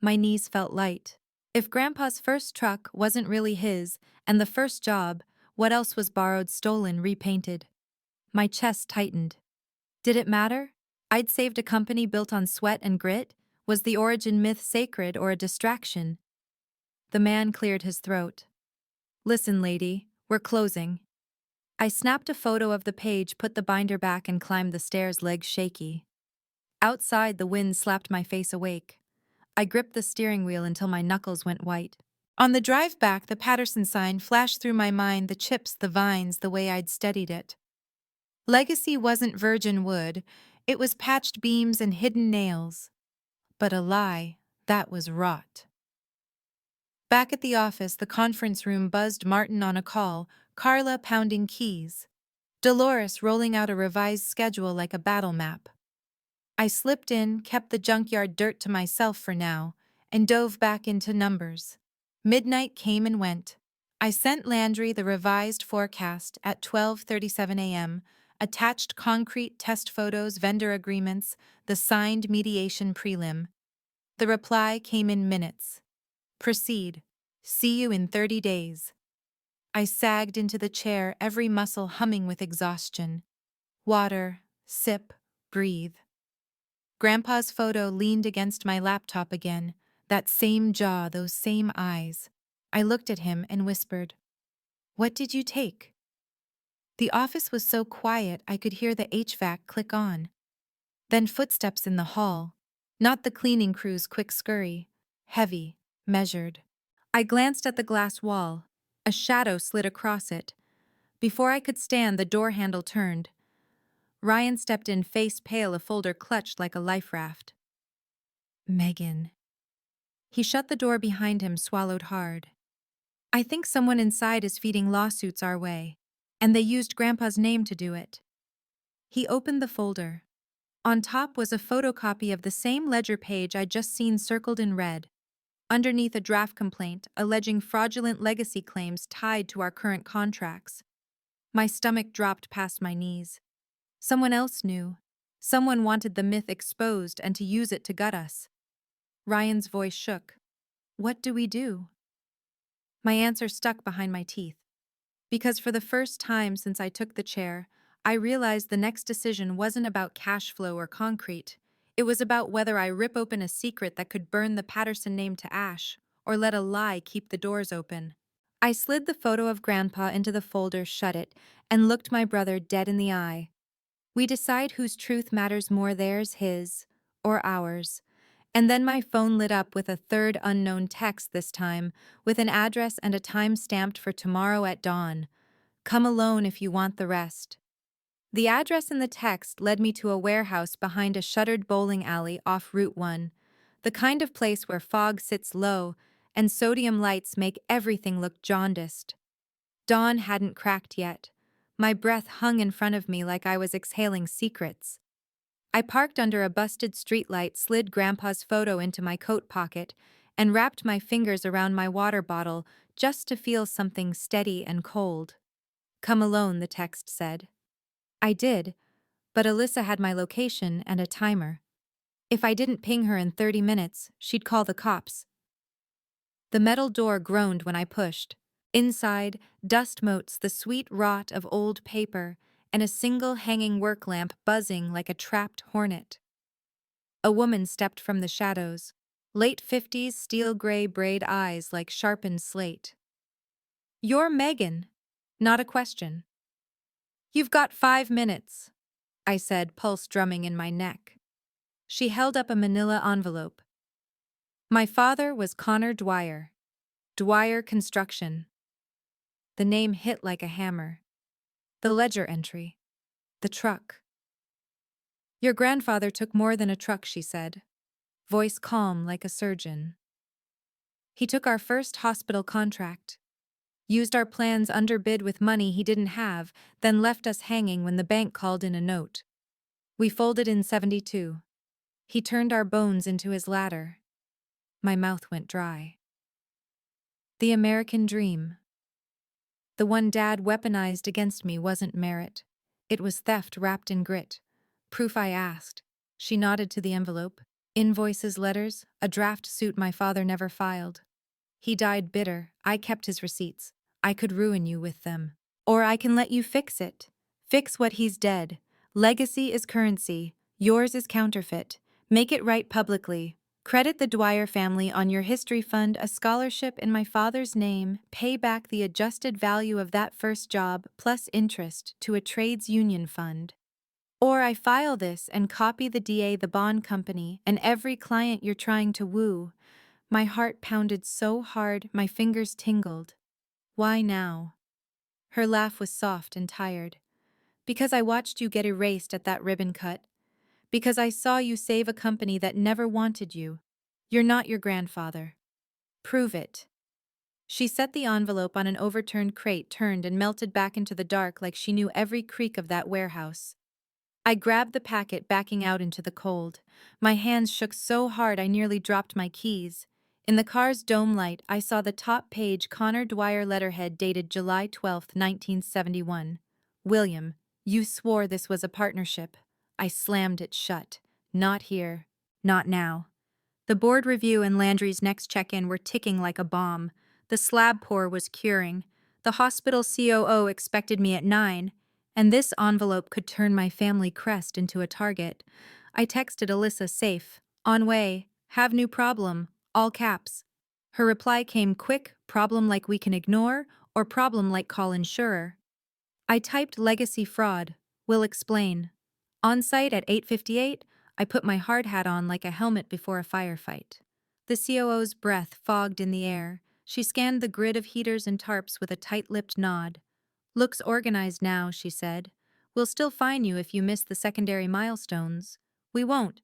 My knees felt light. If Grandpa's first truck wasn't really his, and the first job, what else was borrowed, stolen, repainted? My chest tightened. Did it matter? I'd saved a company built on sweat and grit. Was the origin myth sacred or a distraction? The man cleared his throat. Listen, lady, we're closing. I snapped a photo of the page, put the binder back, and climbed the stairs, legs shaky. Outside, the wind slapped my face awake. I gripped the steering wheel until my knuckles went white. On the drive back, the Patterson sign flashed through my mind, the chips, the vines, the way I'd studied it. Legacy wasn't virgin wood, it was patched beams and hidden nails. But a lie, that was rot. Back at the office, the conference room buzzed, Martin on a call, Carla pounding keys. Dolores rolling out a revised schedule like a battle map. I slipped in, kept the junkyard dirt to myself for now, and dove back into numbers. Midnight came and went. I sent Landry the revised forecast at 12:37 a.m., attached concrete test photos, vendor agreements, the signed mediation prelim. The reply came in minutes. Proceed. See you in 30 days. I sagged into the chair, every muscle humming with exhaustion. Water, sip, breathe. Grandpa's photo leaned against my laptop again, that same jaw, those same eyes. I looked at him and whispered, "What did you take?" The office was so quiet I could hear the HVAC click on. Then footsteps in the hall, not the cleaning crew's quick scurry, heavy, measured. I glanced at the glass wall. A shadow slid across it. Before I could stand, the door handle turned. Ryan stepped in, face pale, a folder clutched like a life raft. Megan. He shut the door behind him, swallowed hard. I think someone inside is feeding lawsuits our way, and they used Grandpa's name to do it. He opened the folder. On top was a photocopy of the same ledger page I'd just seen circled in red. Underneath, a draft complaint alleging fraudulent legacy claims tied to our current contracts. My stomach dropped past my knees. Someone else knew. Someone wanted the myth exposed and to use it to gut us. Ryan's voice shook. What do we do? My answer stuck behind my teeth. Because for the first time since I took the chair, I realized the next decision wasn't about cash flow or concrete. It was about whether I rip open a secret that could burn the Patterson name to ash, or let a lie keep the doors open. I slid the photo of Grandpa into the folder, shut it, and looked my brother dead in the eye. We decide whose truth matters more, theirs, his, or ours. And then my phone lit up with a third unknown text, this time, with an address and a time stamped for tomorrow at dawn. Come alone if you want the rest. The address in the text led me to a warehouse behind a shuttered bowling alley off Route 1, the kind of place where fog sits low and sodium lights make everything look jaundiced. Dawn hadn't cracked yet. My breath hung in front of me like I was exhaling secrets. I parked under a busted streetlight, slid Grandpa's photo into my coat pocket, and wrapped my fingers around my water bottle just to feel something steady and cold. Come alone, the text said. I did, but Alyssa had my location and a timer. If I didn't ping her in 30 minutes, she'd call the cops. The metal door groaned when I pushed. Inside, dust motes, the sweet rot of old paper, and a single hanging work lamp buzzing like a trapped hornet. A woman stepped from the shadows, late 50s, steel-gray braid eyes like sharpened slate. You're Megan. Not a question. You've got 5 minutes, I said, pulse drumming in my neck. She held up a manila envelope. My father was Connor Dwyer. Dwyer Construction. The name hit like a hammer. The ledger entry. The truck. Your grandfather took more than a truck, she said, voice calm like a surgeon. He took our first hospital contract, used our plans underbid with money he didn't have, then left us hanging when the bank called in a note. We folded in 72. He turned our bones into his ladder. My mouth went dry. The American dream. The one Dad weaponized against me wasn't merit. It was theft wrapped in grit. Proof, I asked. She nodded to the envelope. Invoices, letters, a draft suit my father never filed. He died bitter. I kept his receipts. I could ruin you with them. Or I can let you fix it. Fix what he's dead. Legacy is currency. Yours is counterfeit. Make it right publicly. Credit the Dwyer family on your history fund, a scholarship in my father's name, pay back the adjusted value of that first job plus interest to a trades union fund. Or I file this and copy the DA, the bond company, and every client you're trying to woo. My heart pounded so hard, my fingers tingled. Why now? Her laugh was soft and tired. Because I watched you get erased at that ribbon cut. Because I saw you save a company that never wanted you. You're not your grandfather. Prove it. She set the envelope on an overturned crate, turned and melted back into the dark like she knew every creak of that warehouse. I grabbed the packet, backing out into the cold. My hands shook so hard I nearly dropped my keys. In the car's dome light, I saw the top page, Connor Dwyer letterhead dated July 12, 1971. William, You swore this was a partnership. I slammed it shut. Not here. Not now. The board review and Landry's next check-in were ticking like a bomb. The slab pour was curing. The hospital COO expected me at 9, and this envelope could turn my family crest into a target. I texted Alyssa safe. On way. Have new problem. All caps. Her reply came quick, problem like we can ignore, or problem like call insurer. I typed legacy fraud. Will explain. On site at 8:58, I put my hard hat on like a helmet before a firefight. The COO's breath fogged in the air. She scanned the grid of heaters and tarps with a tight-lipped nod. Looks organized now, she said. We'll still fine you if you miss the secondary milestones. We won't,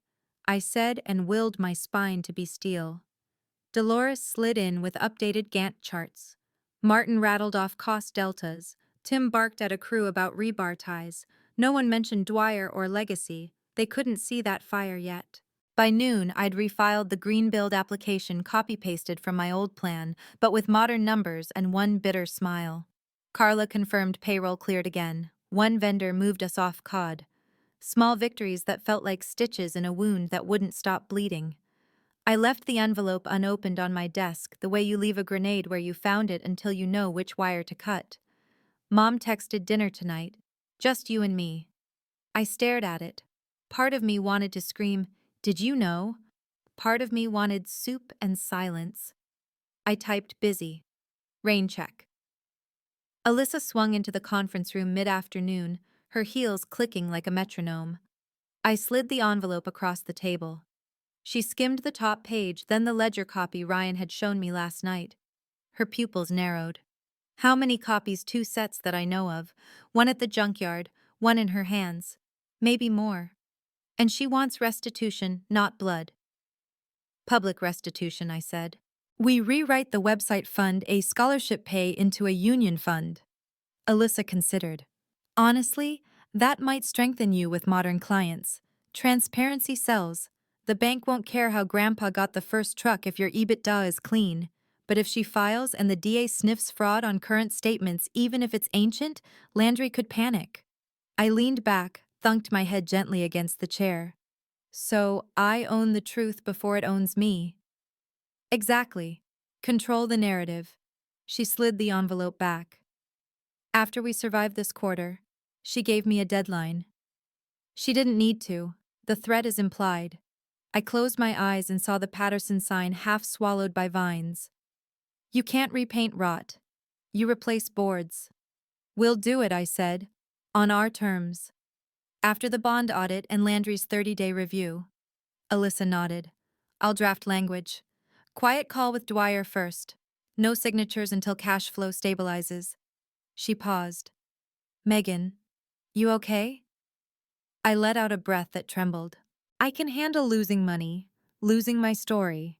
I said and willed my spine to be steel. Dolores slid in with updated Gantt charts. Martin rattled off cost deltas. Tim barked at a crew about rebar ties. No one mentioned Dwyer or legacy. They couldn't see that fire yet. By noon, I'd refiled the green build application copy-pasted from my old plan, but with modern numbers and one bitter smile. Carla confirmed payroll cleared again. One vendor moved us off COD. Small victories that felt like stitches in a wound that wouldn't stop bleeding. I left the envelope unopened on my desk, the way you leave a grenade where you found it until you know which wire to cut. Mom texted dinner tonight. Just you and me. I stared at it. Part of me wanted to scream, "Did you know?" Part of me wanted soup and silence. I typed busy. Rain check. Alyssa swung into the conference room mid-afternoon, her heels clicking like a metronome. I slid the envelope across the table. She skimmed the top page, then the ledger copy Ryan had shown me last night. Her pupils narrowed. How many copies? 2 sets that I know of. One at the junkyard, one in her hands. Maybe more. And she wants restitution, not blood. Public restitution, I said. We rewrite the website fund a scholarship pay into a union fund. Alyssa considered. Honestly, that might strengthen you with modern clients. Transparency sells. The bank won't care how Grandpa got the first truck if your EBITDA is clean. But if she files and the DA sniffs fraud on current statements, even if it's ancient, Landry could panic. I leaned back, thunked my head gently against the chair. So I own the truth before it owns me. Exactly. Control the narrative. She slid the envelope back. After we survive this quarter, she gave me a deadline. She didn't need to. The threat is implied. I closed my eyes and saw the Patterson sign half swallowed by vines. You can't repaint rot. You replace boards. We'll do it, I said. On our terms. After the bond audit and Landry's 30-day review. Alyssa nodded. I'll draft language. Quiet call with Dwyer first. No signatures until cash flow stabilizes. She paused. Megan, you okay? I let out a breath that trembled. I can handle losing money, losing my story.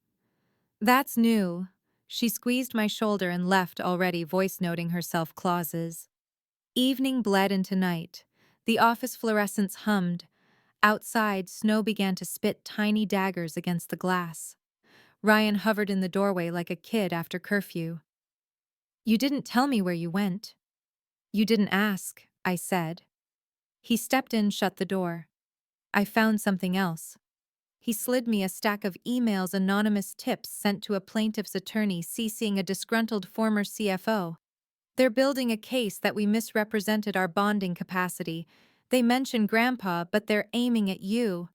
That's new. She squeezed my shoulder and left, already voice-noting herself clauses. Evening bled into night. The office fluorescents hummed. Outside, snow began to spit tiny daggers against the glass. Ryan hovered in the doorway like a kid after curfew. You didn't tell me where you went. You didn't ask, I said. He stepped in, shut the door. I found something else. He slid me a stack of emails, anonymous tips sent to a plaintiff's attorney CCing a disgruntled former CFO. They're building a case that we misrepresented our bonding capacity. They mention Grandpa, but they're aiming at you.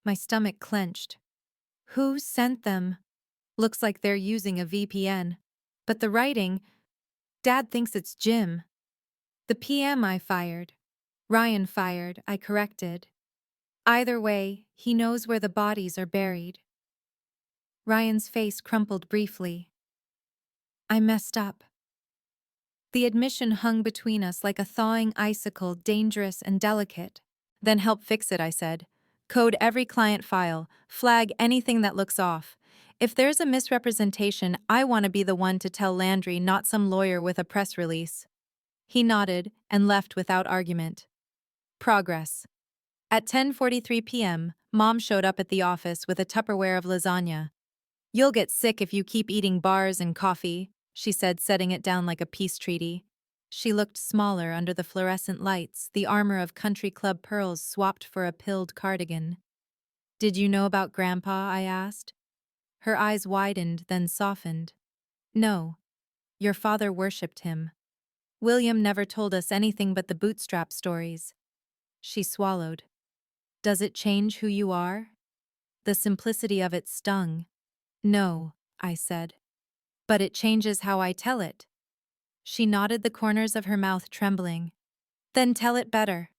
My stomach clenched. Who sent them? Looks like they're using a VPN. But the writing, Dad thinks it's Jim. The PM I fired. Ryan fired, I corrected. Either way, he knows where the bodies are buried. Ryan's face crumpled briefly. I messed up. The admission hung between us like a thawing icicle, dangerous and delicate. Then help fix it, I said. Code every client file, flag anything that looks off. If there's a misrepresentation, I want to be the one to tell Landry, not some lawyer with a press release. He nodded and left without argument. Progress. At 10:43 p.m., Mom showed up at the office with a Tupperware of lasagna. You'll get sick if you keep eating bars and coffee, she said, setting it down like a peace treaty. She looked smaller under the fluorescent lights, the armor of country club pearls swapped for a pilled cardigan. "Did you know about Grandpa?" I asked. Her eyes widened, then softened. "No. Your father worshipped him. William never told us anything but the bootstrap stories." She swallowed. "Does it change who you are?" The simplicity of it stung. "No," I said. "But it changes how I tell it." She nodded, the corners of her mouth trembling. "Then tell it better."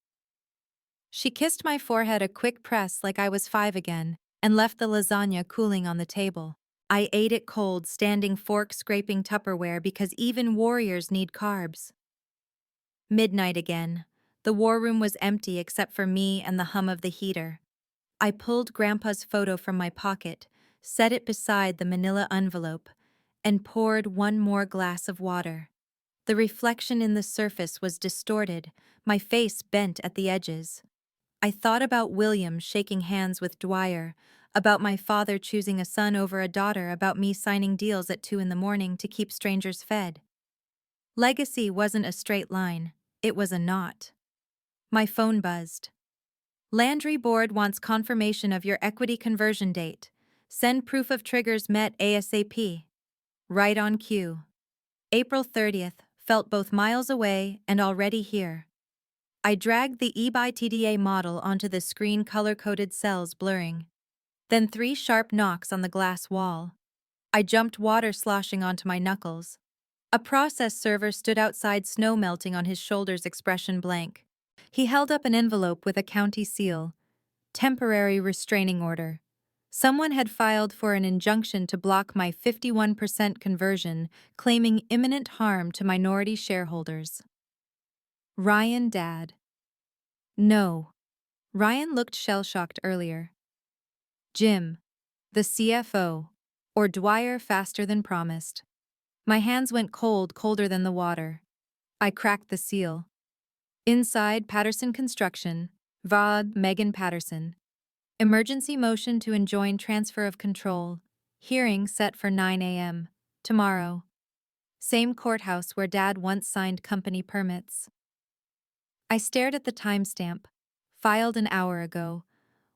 She kissed my forehead, a quick press like I was 5 again, and left the lasagna cooling on the table. I ate it cold, standing fork scraping Tupperware because even warriors need carbs. Midnight again. The war room was empty except for me and the hum of the heater. I pulled Grandpa's photo from my pocket, set it beside the manila envelope, and poured one more glass of water. The reflection in the surface was distorted, my face bent at the edges. I thought about William shaking hands with Dwyer, about my father choosing a son over a daughter, about me signing deals at 2 in the morning to keep strangers fed. Legacy wasn't a straight line, it was a knot. My phone buzzed. "Landry Board wants confirmation of your equity conversion date. Send proof of triggers met ASAP." Right on cue. April 30th felt both miles away and already here. I dragged the eBay TDA model onto the screen, color-coded cells blurring. Then 3 sharp knocks on the glass wall. I jumped, water sloshing onto my knuckles. A process server stood outside, snow melting on his shoulders, expression blank. He held up an envelope with a county seal. Temporary restraining order. Someone had filed for an injunction to block my 51% conversion, claiming imminent harm to minority shareholders. Ryan, Dad. No. Ryan looked shell-shocked earlier. Jim. The CFO. Or Dwyer, faster than promised. My hands went cold, colder than the water. I cracked the seal. Inside, Patterson Construction. VOD, Megan Patterson. Emergency motion to enjoin transfer of control. Hearing set for 9 a.m. tomorrow. Same courthouse where Dad once signed company permits. I stared at the timestamp. Filed an hour ago.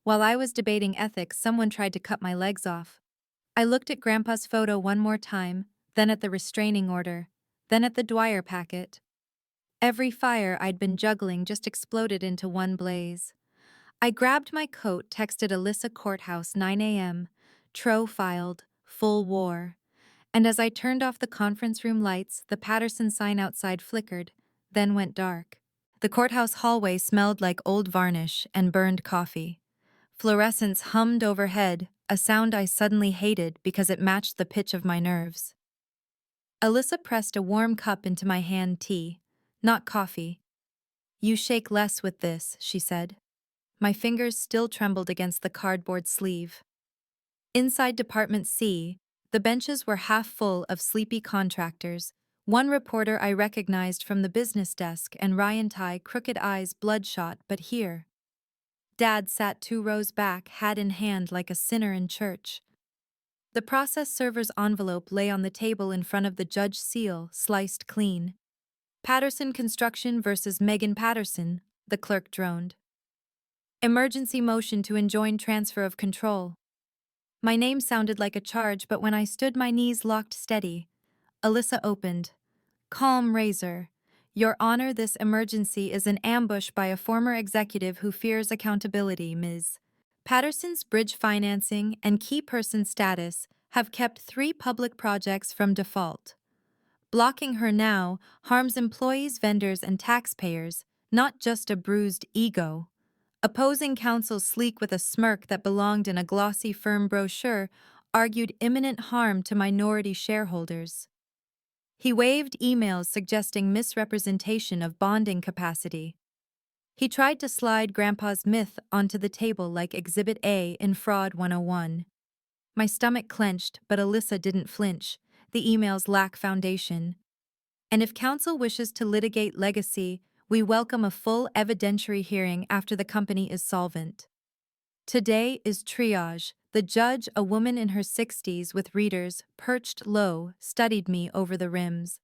While I was debating ethics, someone tried to cut my legs off. I looked at Grandpa's photo one more time, then at the restraining order, then at the Dwyer packet. Every fire I'd been juggling just exploded into one blaze. I grabbed my coat, texted Alyssa, courthouse 9 a.m, Tro filed, full war. And as I turned off the conference room lights, the Patterson sign outside flickered, then went dark. The courthouse hallway smelled like old varnish and burned coffee. Fluorescence hummed overhead, a sound I suddenly hated because it matched the pitch of my nerves. Alyssa pressed a warm cup into my hand, tea, not coffee. "You shake less with this," she said. My fingers still trembled against the cardboard sleeve. Inside Department C, the benches were half full of sleepy contractors. One reporter I recognized from the business desk, and Ryan Ty, crooked eyes bloodshot, but here. Dad sat 2 rows back, hat in hand like a sinner in church. The process server's envelope lay on the table in front of the judge's seal, sliced clean. "Patterson Construction versus Megan Patterson," the clerk droned. "Emergency motion to enjoin transfer of control." My name sounded like a charge, but when I stood, my knees locked steady. Alyssa opened. "Calm, Razor. Your Honor, this emergency is an ambush by a former executive who fears accountability. Ms. Patterson's bridge financing and key person status have kept 3 public projects from default. Blocking her now harms employees, vendors, and taxpayers, not just a bruised ego." Opposing counsel, sleek with a smirk that belonged in a glossy firm brochure, argued imminent harm to minority shareholders. He waved emails suggesting misrepresentation of bonding capacity. He tried to slide Grandpa's myth onto the table like Exhibit A in Fraud 101. My stomach clenched, but Alyssa didn't flinch. The emails lack foundation. And if counsel wishes to litigate legacy, we welcome a full evidentiary hearing after the company is solvent. Today is triage. The judge, a woman in her 60s with readers perched low, studied me over the rims.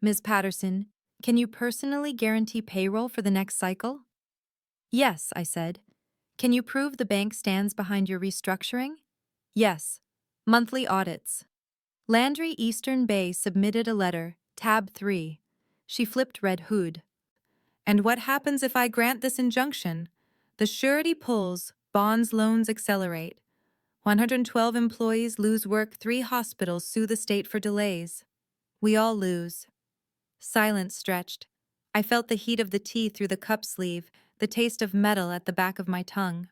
"Ms. Patterson, Can you personally guarantee payroll for the next cycle? Yes, I said. Can you prove the bank stands behind your restructuring? Yes. Monthly audits. Landry Eastern Bay submitted a letter, tab 3. She flipped red hood. And what happens if I grant this injunction? The surety pulls, bonds loans accelerate. 112 employees lose work, 3 hospitals sue the state for delays. We all lose. Silence stretched. I felt the heat of the tea through the cup sleeve, the taste of metal at the back of my tongue.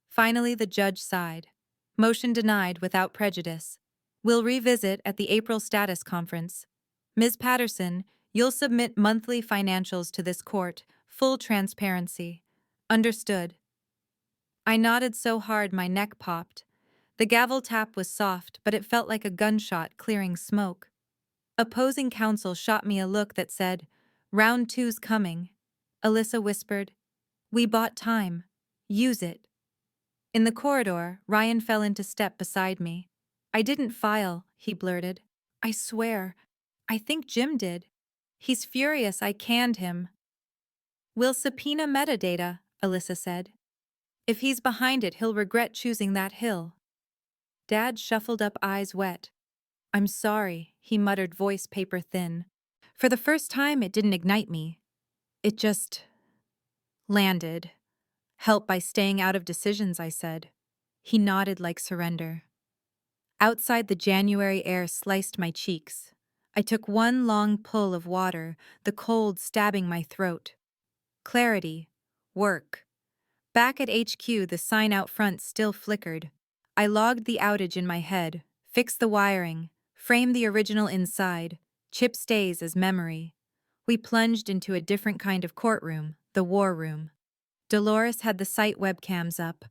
Finally, the judge sighed. Motion denied without prejudice. We'll revisit at the April status conference. Ms. Patterson, you'll submit monthly financials to this court, full transparency. Understood. I nodded so hard my neck popped. The gavel tap was soft, but it felt like a gunshot clearing smoke. Opposing counsel shot me a look that said, "Round two's coming." Alyssa whispered, "We bought time. Use it." In the corridor, Ryan fell into step beside me. "I didn't file," he blurted. "I swear. I think Jim did. He's furious I canned him." "We'll subpoena metadata," Alyssa said. "If he's behind it, he'll regret choosing that hill." Dad shuffled up, eyes wet. "I'm sorry," he muttered, voice paper thin. For the first time, it didn't ignite me. It just landed. "Help by staying out of decisions," I said. He nodded like surrender. Outside, the January air sliced my cheeks. I took one long pull of water, the cold stabbing my throat. Clarity. Work. Back at HQ, the sign out front still flickered. I logged the outage in my head, fixed the wiring, framed the original inside, chip stays as memory. We plunged into a different kind of courtroom, the war room. Dolores had the site webcams up.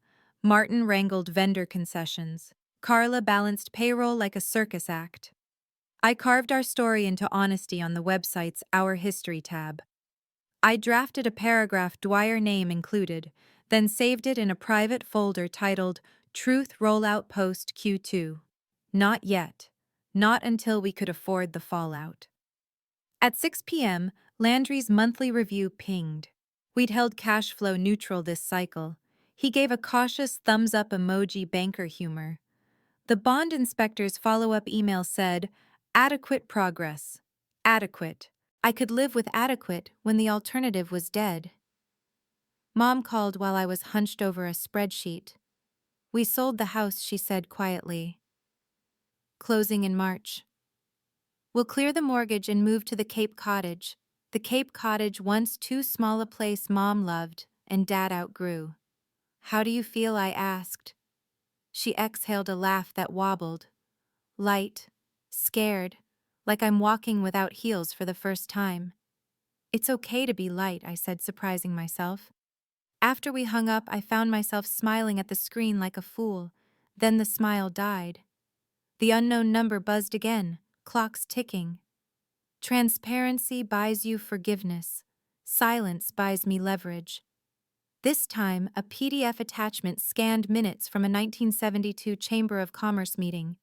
Martin wrangled vendor concessions. Carla balanced payroll like a circus act. I carved our story into honesty on the website's Our History tab. I drafted a paragraph, Dwyer name included, then saved it in a private folder titled Truth Rollout Post Q2. Not yet. Not until we could afford the fallout. At 6 p.m., Landry's monthly review pinged. We'd held cash flow neutral this cycle. He gave a cautious thumbs-up emoji, banker humor. The bond inspector's follow-up email said, "Adequate progress. Adequate. I could live with adequate when the alternative was dead." Mom called while I was hunched over a spreadsheet. "We sold the house," she said quietly. "Closing in March. We'll clear the mortgage and move to the Cape Cottage. The Cape Cottage, once too small a place Mom loved and Dad outgrew." "How do you feel?" I asked. She exhaled a laugh that wobbled. "Light. Scared. Like I'm walking without heels for the first time." "It's okay to be light," I said, surprising myself. After we hung up, I found myself smiling at the screen like a fool. Then the smile died. The unknown number buzzed again, clocks ticking. Transparency buys you forgiveness. Silence buys me leverage. This time, a PDF attachment scanned minutes from a 1972 Chamber of Commerce meeting.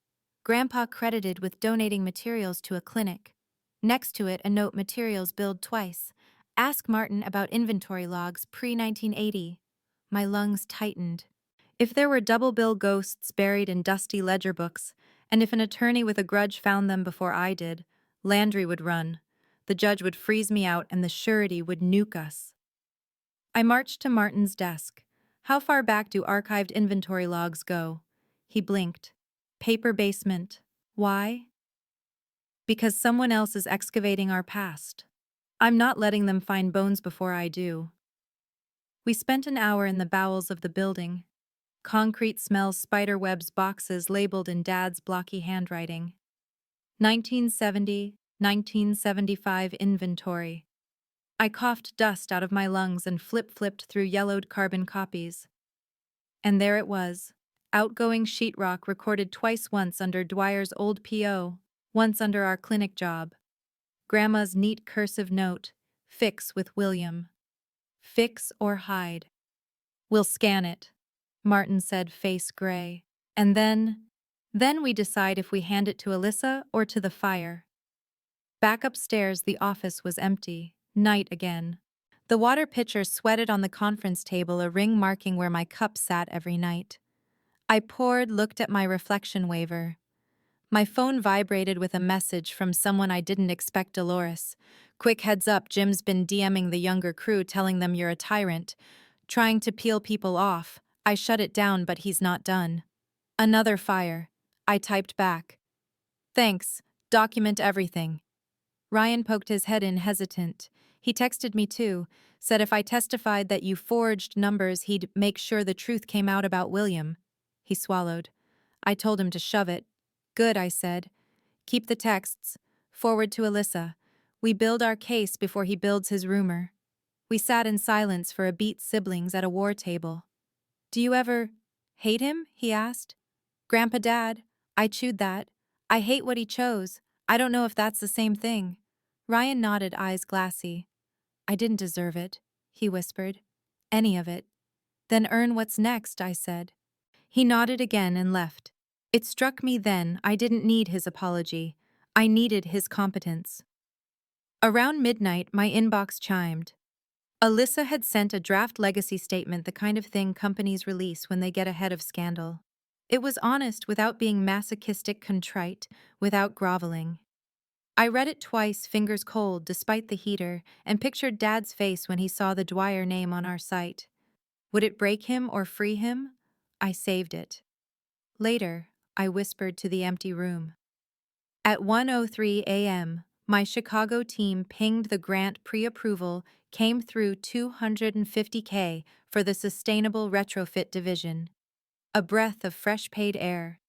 Grandpa credited with donating materials to a clinic. Next to it, a note, "Materials billed twice. Ask Martin about inventory logs pre-1980. My lungs tightened. If there were double bill ghosts buried in dusty ledger books, and if an attorney with a grudge found them before I did, Landry would run. The judge would freeze me out and the surety would nuke us. I marched to Martin's desk. "How far back do archived inventory logs go?" He blinked. "Paper basement. Why?" "Because someone else is excavating our past. I'm not letting them find bones before I do." We spent an hour in the bowels of the building. Concrete smells, spiderwebs, boxes labeled in Dad's blocky handwriting. 1970, 1975 inventory. I coughed dust out of my lungs and flip-flipped through yellowed carbon copies. And there it was. Outgoing sheetrock recorded twice, once under Dwyer's old PO, once under our clinic job. Grandma's neat cursive note, "Fix with William." Fix or hide. "We'll scan it," Martin said, face gray. "And then we decide if we hand it to Alyssa or to the fire." Back upstairs, the office was empty. Night again. The water pitcher sweated on the conference table, a ring marking where my cup sat every night. I poured, looked at my reflection waiver. My phone vibrated with a message from someone I didn't expect. Dolores. Quick heads up, Jim's been DMing the younger crew telling them you're a tyrant, trying to peel people off. I shut it down, but he's not done. Another fire. I typed back. Thanks. Document everything. Ryan poked his head in, hesitant. He texted me too, said if I testified that you forged numbers, he'd make sure the truth came out about William. He swallowed. I told him to shove it. Good, I said. Keep the texts. Forward to Alyssa. We build our case before he builds his rumor. We sat in silence for a beat, siblings at a war table. Do you ever hate him? He asked. Grandpa Dad. I chewed that. I hate what he chose. I don't know if that's the same thing. Ryan nodded, eyes glassy. I didn't deserve it, he whispered. Any of it. Then earn what's next, I said. He nodded again and left. It struck me then I didn't need his apology. I needed his competence. Around midnight, my inbox chimed. Alyssa had sent a draft legacy statement, the kind of thing companies release when they get ahead of scandal. It was honest without being masochistic, contrite, without groveling. I read it twice, fingers cold despite the heater, and pictured Dad's face when he saw the Dwyer name on our site. Would it break him or free him? I saved it. Later, I whispered to the empty room. At 1:03 a.m., my Chicago team pinged the grant pre-approval, came through $250K for the Sustainable Retrofit Division. A breath of fresh paid air.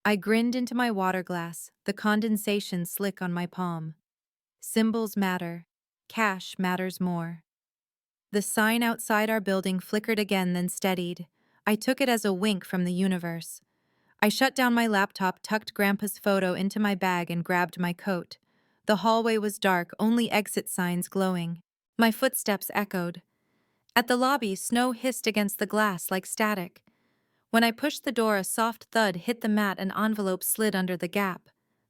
I grinned into my water glass, the condensation slick on my palm. Symbols matter. Cash matters more. The sign outside our building flickered again, then steadied. I took it as a wink from the universe. I shut down my laptop, tucked Grandpa's photo into my bag, and grabbed my coat. The hallway was dark, only exit signs glowing. My footsteps echoed. At the lobby, snow hissed against the glass like static. When I pushed the door, a soft thud hit the mat, an envelope slid under the gap.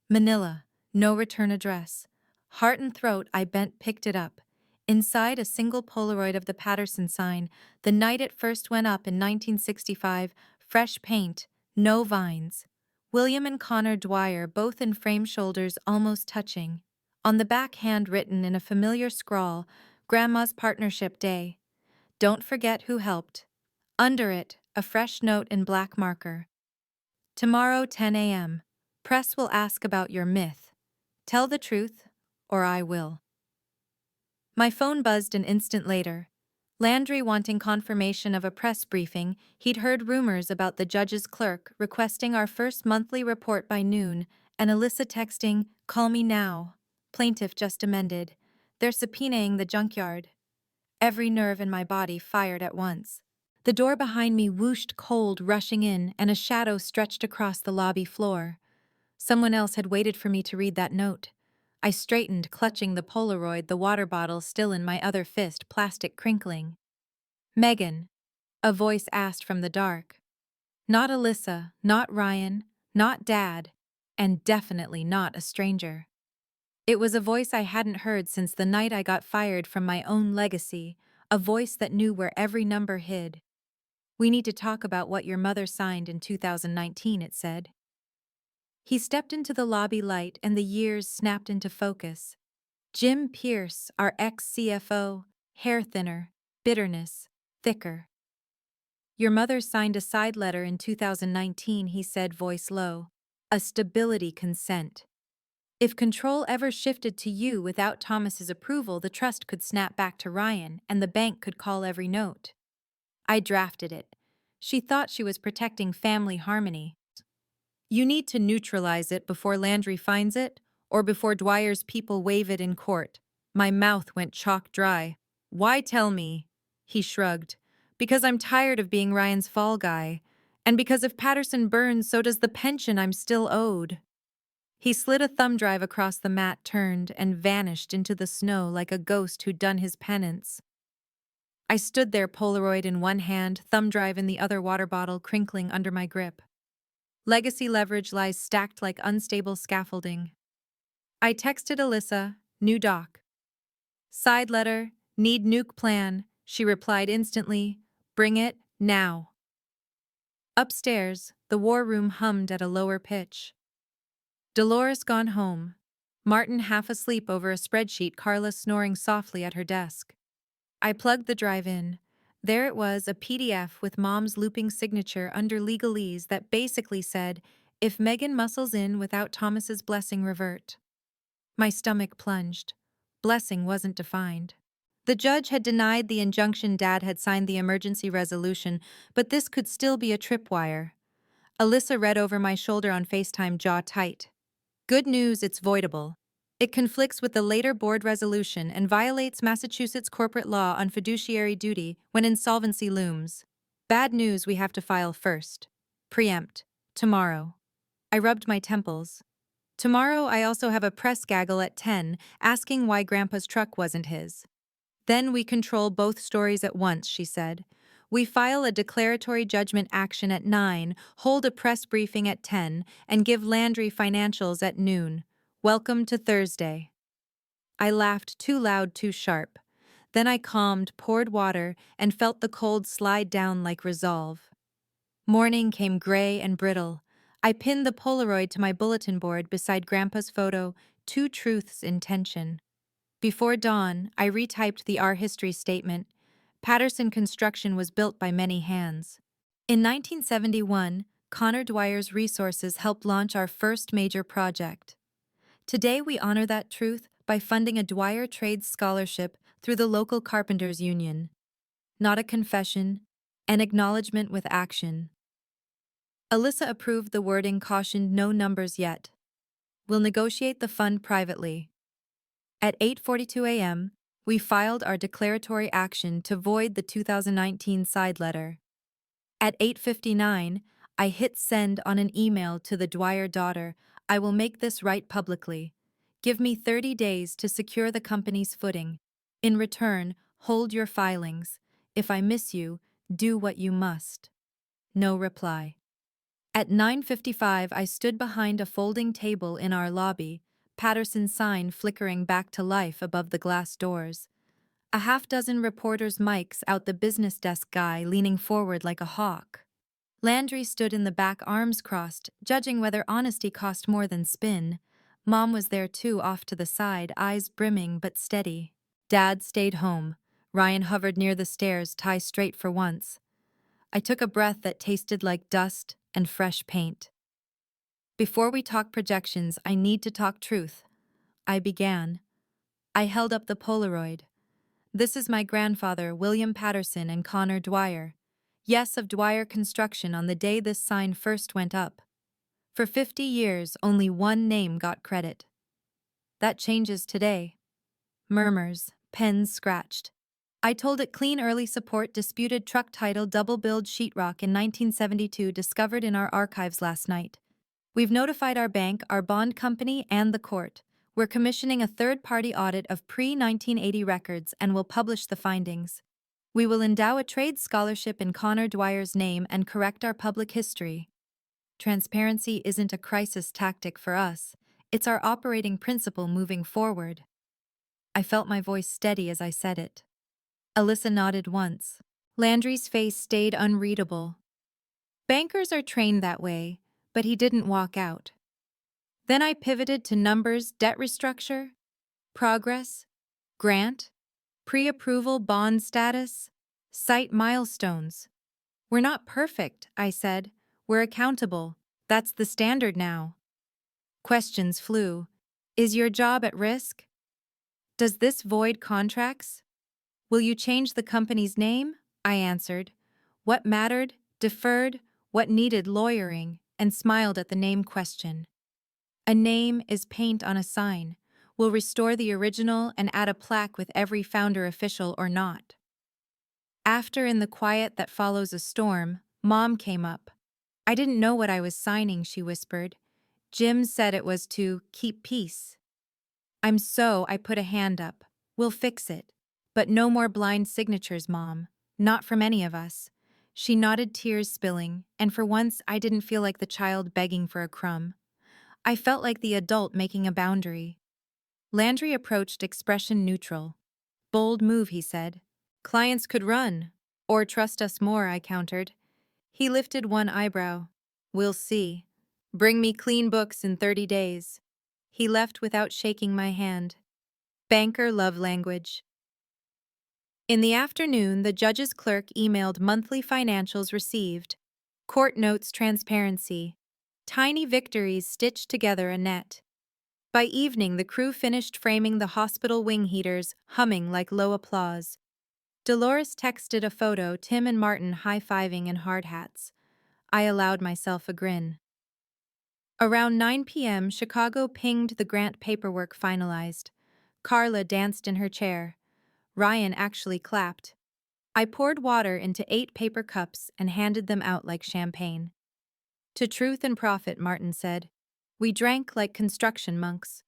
Manila, no return address. Heart and throat, I bent, picked it up. Inside, a single Polaroid of the Patterson sign, the night it first went up in 1965, fresh paint, no vines. William and Connor Dwyer, both in frame, shoulders almost touching. On the back, handwritten in a familiar scrawl, Grandma's partnership day. Don't forget who helped. Under it, a fresh note in black marker. Tomorrow, 10 a.m. Press will ask about your myth. Tell the truth, or I will. My phone buzzed an instant later. Landry wanting confirmation of a press briefing. He'd heard rumors about the judge's clerk requesting our first monthly report by noon, and Alyssa texting, "Call me now." Plaintiff just amended. They're subpoenaing the junkyard. Every nerve in my body fired at once. The door behind me whooshed, cold, rushing in, and a shadow stretched across the lobby floor. Someone else had waited for me to read that note. I straightened, clutching the Polaroid, the water bottle still in my other fist, plastic crinkling. Megan, a voice asked from the dark. Not Alyssa, not Ryan, not Dad, and definitely not a stranger. It was a voice I hadn't heard since the night I got fired from my own legacy, a voice that knew where every number hid. We need to talk about what your mother signed in 2019, it said. He stepped into the lobby light and the years snapped into focus. Jim Pierce, our ex-CFO, hair thinner, bitterness, thicker. Your mother signed a side letter in 2019, he said, voice low. A stability consent. If control ever shifted to you without Thomas's approval, the trust could snap back to Ryan and the bank could call every note. I drafted it. She thought she was protecting family harmony. You need to neutralize it before Landry finds it, or before Dwyer's people waive it in court. My mouth went chalk dry. Why tell me? He shrugged. Because I'm tired of being Ryan's fall guy. And because if Patterson burns, so does the pension I'm still owed. He slid a thumb drive across the mat, turned, and vanished into the snow like a ghost who'd done his penance. I stood there, Polaroid in one hand, thumb drive in the other, water bottle crinkling under my grip. Legacy leverage lies stacked like unstable scaffolding. I texted Alyssa, new doc. Side letter, need nuke plan. She replied instantly, bring it, now. Upstairs, the war room hummed at a lower pitch. Dolores gone home. Martin half asleep over a spreadsheet, Carla snoring softly at her desk. I plugged the drive in. There it was, a PDF with Mom's looping signature under legalese that basically said, if Megan muscles in without Thomas's blessing, revert. My stomach plunged. Blessing wasn't defined. The judge had denied the injunction. Dad had signed the emergency resolution, but this could still be a tripwire. Alyssa read over my shoulder on FaceTime, jaw tight. Good news, it's voidable. It conflicts with the later board resolution and violates Massachusetts corporate law on fiduciary duty when insolvency looms. Bad news, we have to file first. Preempt. Tomorrow. I rubbed my temples. Tomorrow I also have a press gaggle at 10, asking why Grandpa's truck wasn't his. Then we control both stories at once, she said. We file a declaratory judgment action at 9, hold a press briefing at 10, and give Landry financials at noon. Welcome to Thursday. I laughed, too loud, too sharp. Then I calmed, poured water, and felt the cold slide down like resolve. Morning came gray and brittle. I pinned the Polaroid to my bulletin board beside Grandpa's photo, two truths in tension. Before dawn, I retyped the Our History statement. Patterson Construction was built by many hands. In 1971, Connor Dwyer's resources helped launch our first major project. Today we honor that truth by funding a Dwyer Trades Scholarship through the local Carpenters Union. Not a confession, an acknowledgement with action. Alyssa approved the wording, cautioned no numbers yet. We'll negotiate the fund privately. At 8:42 a.m., we filed our declaratory action to void the 2019 side letter. At 8:59, I hit send on an email to the Dwyer daughter. I will make this right publicly. Give me 30 days to secure the company's footing. In return, hold your filings. If I miss you, do what you must. No reply. At 9:55, I stood behind a folding table in our lobby, Patterson's sign flickering back to life above the glass doors. A half-dozen reporters' mics out, the business desk guy leaning forward like a hawk. Landry stood in the back, arms crossed, judging whether honesty cost more than spin. Mom was there too, off to the side, eyes brimming but steady. Dad stayed home. Ryan hovered near the stairs, tie straight for once. I took a breath that tasted like dust and fresh paint. Before we talk projections, I need to talk truth. I began. I held up the Polaroid. This is my grandfather, William Patterson, and Connor Dwyer. Yes, of Dwyer Construction, on the day this sign first went up. For 50 years, only one name got credit. That changes today. Murmurs, pens scratched. I told it clean, early support, disputed truck title, double-billed sheetrock in 1972, discovered in our archives last night. We've notified our bank, our bond company, and the court. We're commissioning a third-party audit of pre-1980 records and will publish the findings. We will endow a trade scholarship in Connor Dwyer's name and correct our public history. Transparency isn't a crisis tactic for us. It's our operating principle moving forward. I felt my voice steady as I said it. Alyssa nodded once. Landry's face stayed unreadable. Bankers are trained that way, but he didn't walk out. Then I pivoted to numbers, debt restructure, progress, grant, pre-approval bond status, site milestones. We're not perfect, I said. We're accountable. That's the standard now. Questions flew. Is your job at risk? Does this void contracts? Will you change the company's name? I answered. What mattered, deferred, what needed lawyering, and smiled at the name question. A name is paint on a sign. We'll restore the original and add a plaque with every founder, official or not. After, in the quiet that follows a storm, Mom came up. I didn't know what I was signing, she whispered. Jim said it was to keep peace. I put a hand up. We'll fix it. But no more blind signatures, Mom. Not from any of us. She nodded, tears spilling, and for once I didn't feel like the child begging for a crumb. I felt like the adult making a boundary. Landry approached, expression neutral. Bold move, he said. Clients could run. Or trust us more, I countered. He lifted one eyebrow. We'll see. Bring me clean books in 30 days. He left without shaking my hand. Banker love language. In the afternoon, the judge's clerk emailed monthly financials received. Court notes transparency. Tiny victories stitched together a net. By evening, the crew finished framing the hospital wing heaters, humming like low applause. Dolores texted a photo, Tim and Martin high-fiving in hard hats. I allowed myself a grin. Around 9 p.m., Chicago pinged the grant paperwork finalized. Carla danced in her chair. Ryan actually clapped. I poured water into 8 paper cups and handed them out like champagne. To truth and profit, Martin said. We drank like construction monks.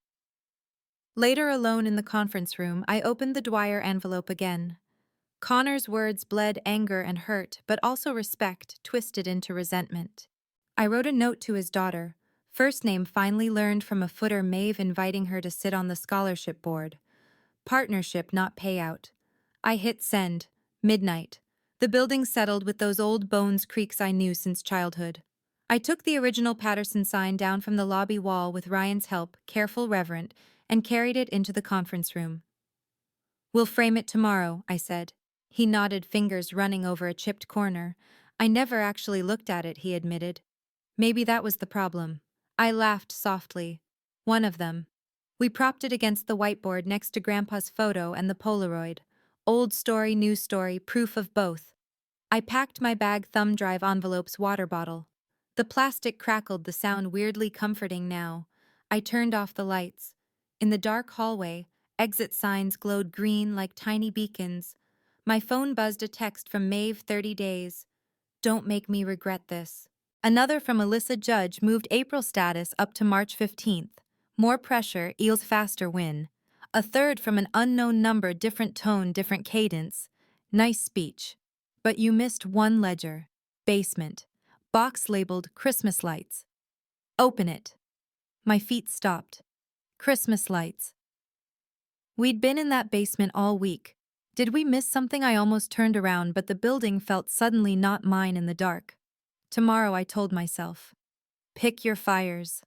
Later, alone in the conference room, I opened the Dwyer envelope again. Connor's words bled anger and hurt, but also respect, twisted into resentment. I wrote a note to his daughter. First name finally learned from a footer, Maeve inviting her to sit on the scholarship board. Partnership, not payout. I hit send. Midnight. The building settled with those old bones creaks I knew since childhood. I took the original Patterson sign down from the lobby wall with Ryan's help, careful, reverent, and carried it into the conference room. We'll frame it tomorrow, I said. He nodded, fingers running over a chipped corner. I never actually looked at it, he admitted. Maybe that was the problem. I laughed softly. One of them. We propped it against the whiteboard next to Grandpa's photo and the Polaroid. Old story, new story, proof of both. I packed my bag, thumb drive, envelopes, water bottle. The plastic crackled, the sound weirdly comforting now. I turned off the lights. In the dark hallway, exit signs glowed green like tiny beacons. My phone buzzed, a text from Maeve, 30 days. Don't make me regret this. Another from Alyssa Judge moved April status up to March 15th. More pressure, Eels faster win. A third from an unknown number, different tone, different cadence. Nice speech. But you missed one ledger. Basement. Box labeled Christmas lights. Open it. My feet stopped. Christmas lights. We'd been in that basement all week. Did we miss something? I almost turned around, but the building felt suddenly not mine in the dark. Tomorrow, I told myself. Pick your fires.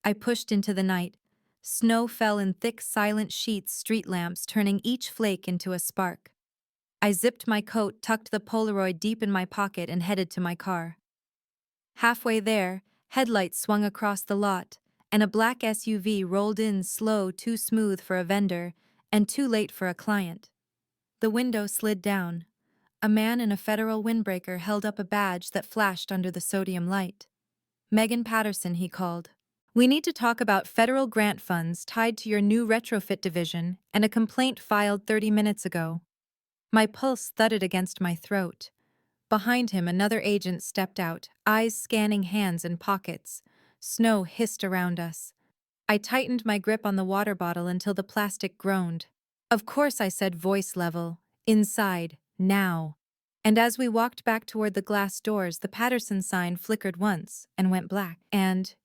I pushed into the night. Snow fell in thick, silent sheets, street lamps turning each flake into a spark. I zipped my coat, tucked the Polaroid deep in my pocket, and headed to my car. Halfway there, headlights swung across the lot, and a black SUV rolled in, slow, too smooth for a vendor, and too late for a client. The window slid down. A man in a federal windbreaker held up a badge that flashed under the sodium light. Megan Patterson, he called. We need to talk about federal grant funds tied to your new retrofit division and a complaint filed 30 minutes ago. My pulse thudded against my throat. Behind him, another agent stepped out, eyes scanning hands and pockets. Snow hissed around us. I tightened my grip on the water bottle until the plastic groaned. Of course, I said, voice level. Inside, now. And as we walked back toward the glass doors, the Patterson sign flickered once and went black. And